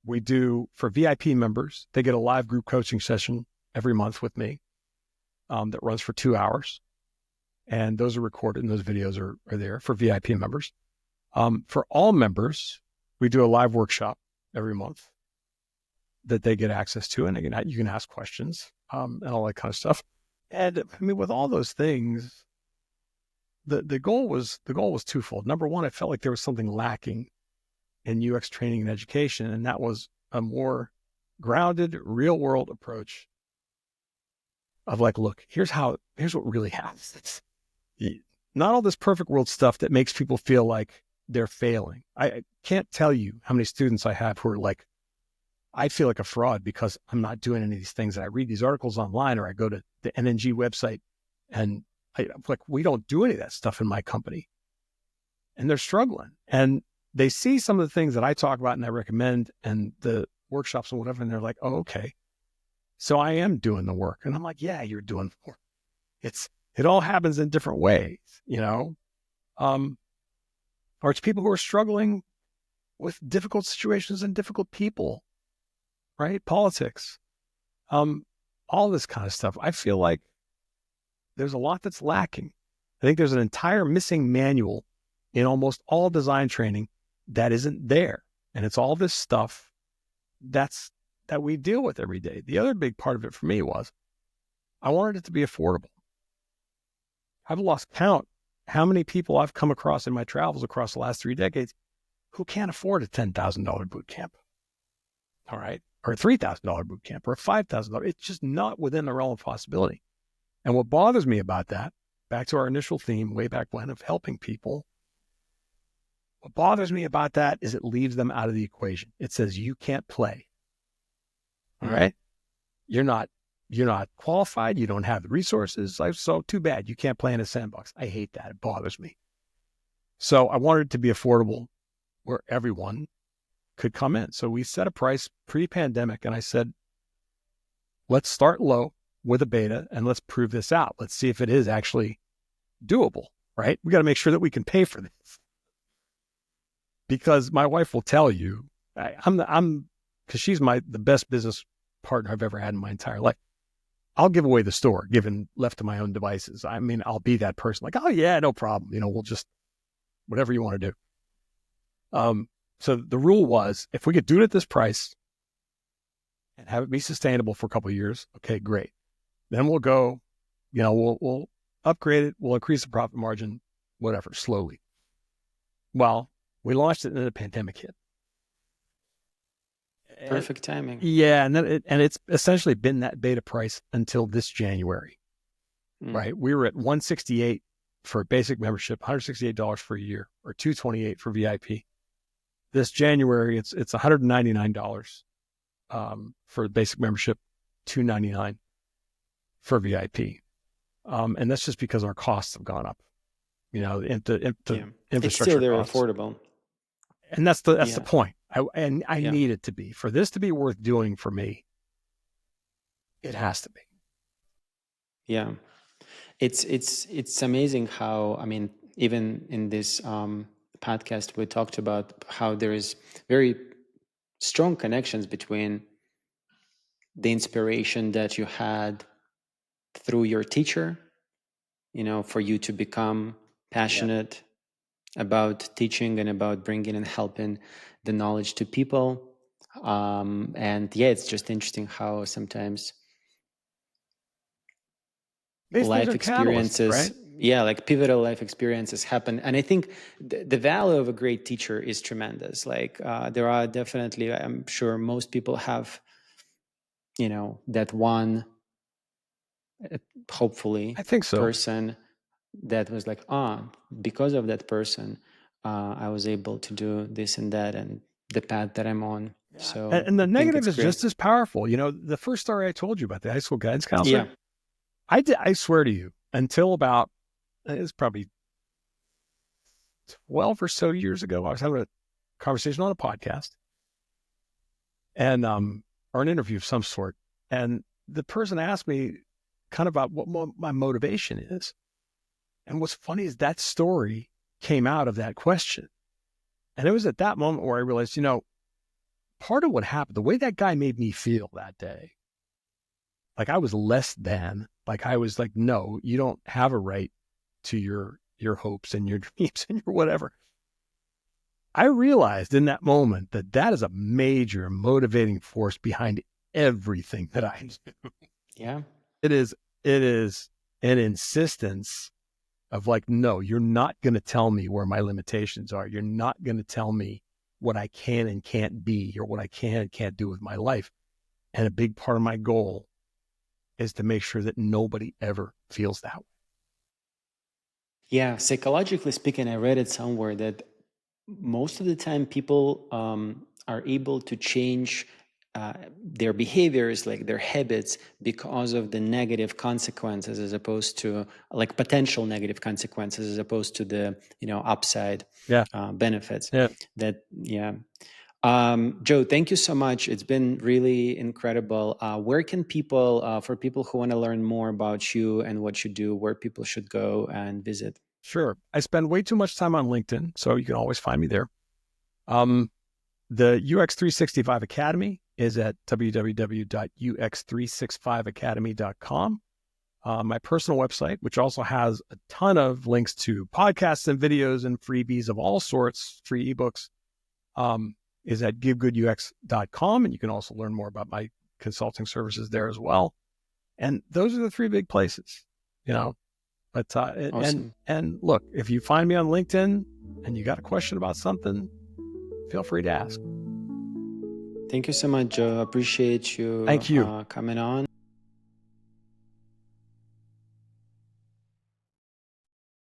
We do, for VIP members, they get a live group coaching session every month with me that runs for 2 hours. And those are recorded and those videos are there for VIP members. For all members, we do a live workshop every month that they get access to, and again, you can ask questions and all that kind of stuff. And I mean, with all those things, the goal was twofold. Number one, I felt like there was something lacking in UX training and education, and that was a more grounded, real world approach of like, look, here's what really happens. It's not all this perfect world stuff that makes people feel like they're failing. I can't tell you how many students I have who are like, I feel like a fraud because I'm not doing any of these things. And I read these articles online, or I go to the NNG website and I'm like, we don't do any of that stuff in my company. And they're struggling. And they see some of the things that I talk about and I recommend and the workshops and whatever. And they're like, oh, okay. So I am doing the work. And I'm like, yeah, you're doing the work. It all happens in different ways, or it's people who are struggling with difficult situations and difficult people, right? Politics, all this kind of stuff. I feel like there's a lot that's lacking. I think there's an entire missing manual in almost all design training that isn't there. And it's all this stuff that we deal with every day. The other big part of it for me was I wanted it to be affordable. I've lost count how many people I've come across in my travels across the last 3 decades who can't afford a $10,000 boot camp, all right, or a $3,000 boot camp, or a $5,000. It's just not within the realm of possibility. And what bothers me about that, back to our initial theme way back when of helping people, what bothers me about that is it leaves them out of the equation. It says you can't play, all right? You're not you're not qualified. You don't have the resources. So too bad. You can't play in a sandbox. I hate that. It bothers me. So I wanted it to be affordable where everyone could come in. So we set a price pre-pandemic, and I said, let's start low with a beta and let's prove this out. Let's see if it is actually doable, right? We got to make sure that we can pay for this. Because my wife will tell you, because she's the best business partner I've ever had in my entire life. I'll give away the store, given left to my own devices. I mean, I'll be that person like, oh yeah, no problem. We'll just, whatever you want to do. So the rule was, if we could do it at this price and have it be sustainable for a couple of years, okay, great. Then we'll go, we'll upgrade it. We'll increase the profit margin, whatever, slowly. Well, we launched it and then the pandemic hit. Perfect timing. Yeah, and it's essentially been that beta price until this January, right? We were at $168 for basic membership, $168 for a year, or $228 for VIP. This January, it's $199 for basic membership, $299 for VIP, and that's just because our costs have gone up. Infrastructure. It's still very costs. Affordable. And that's the point. I need it to be. For this to be worth doing for me, it has to be. Yeah. It's amazing how, I mean, even in this podcast, we talked about how there is very strong connections between the inspiration that you had through your teacher, for you to become passionate about teaching and about bringing and helping the knowledge to people. It's just interesting how sometimes life experiences, right? Like pivotal life experiences happen. And I think the value of a great teacher is tremendous. Like there are definitely, I'm sure most people have, that one, hopefully, I think so, person that was like, because of that person, I was able to do this and that and the path that I'm on. Yeah. So and the negative is just as powerful. The first story I told you about the high school guidance counselor. Yeah. I swear to you, until about, it's probably 12 or so years ago, I was having a conversation on a podcast and or an interview of some sort. And the person asked me kind of about what my motivation is. And what's funny is that story came out of that question. And it was at that moment where I realized, part of what happened, the way that guy made me feel that day, like I was less than, like I was like, no, you don't have a right to your hopes and your dreams and your whatever. I realized in that moment that is a major motivating force behind everything that I do. Yeah. It is an insistence of like, no, you're not going to tell me where my limitations are. You're not going to tell me what I can and can't be or what I can and can't do with my life. And a big part of my goal is to make sure that nobody ever feels that way. Yeah, psychologically speaking, I read it somewhere that most of the time people are able to change their behaviors, like their habits, because of the negative consequences, as opposed to like potential negative consequences, as opposed to the upside benefits. Joe, thank you so much. It's been really incredible. Where can people, for people who want to learn more about you and what you do, where people should go and visit? Sure. I spend way too much time on LinkedIn, so you can always find me there. The UX365 Academy is at www.ux365academy.com. My personal website, which also has a ton of links to podcasts and videos and freebies of all sorts, free ebooks, is at givegoodux.com. And you can also learn more about my consulting services there as well. And those are the three big places, But awesome. and look, if you find me on LinkedIn and you got a question about something, feel free to ask. Thank you so much, Joe. Appreciate you. Thank you. Coming on.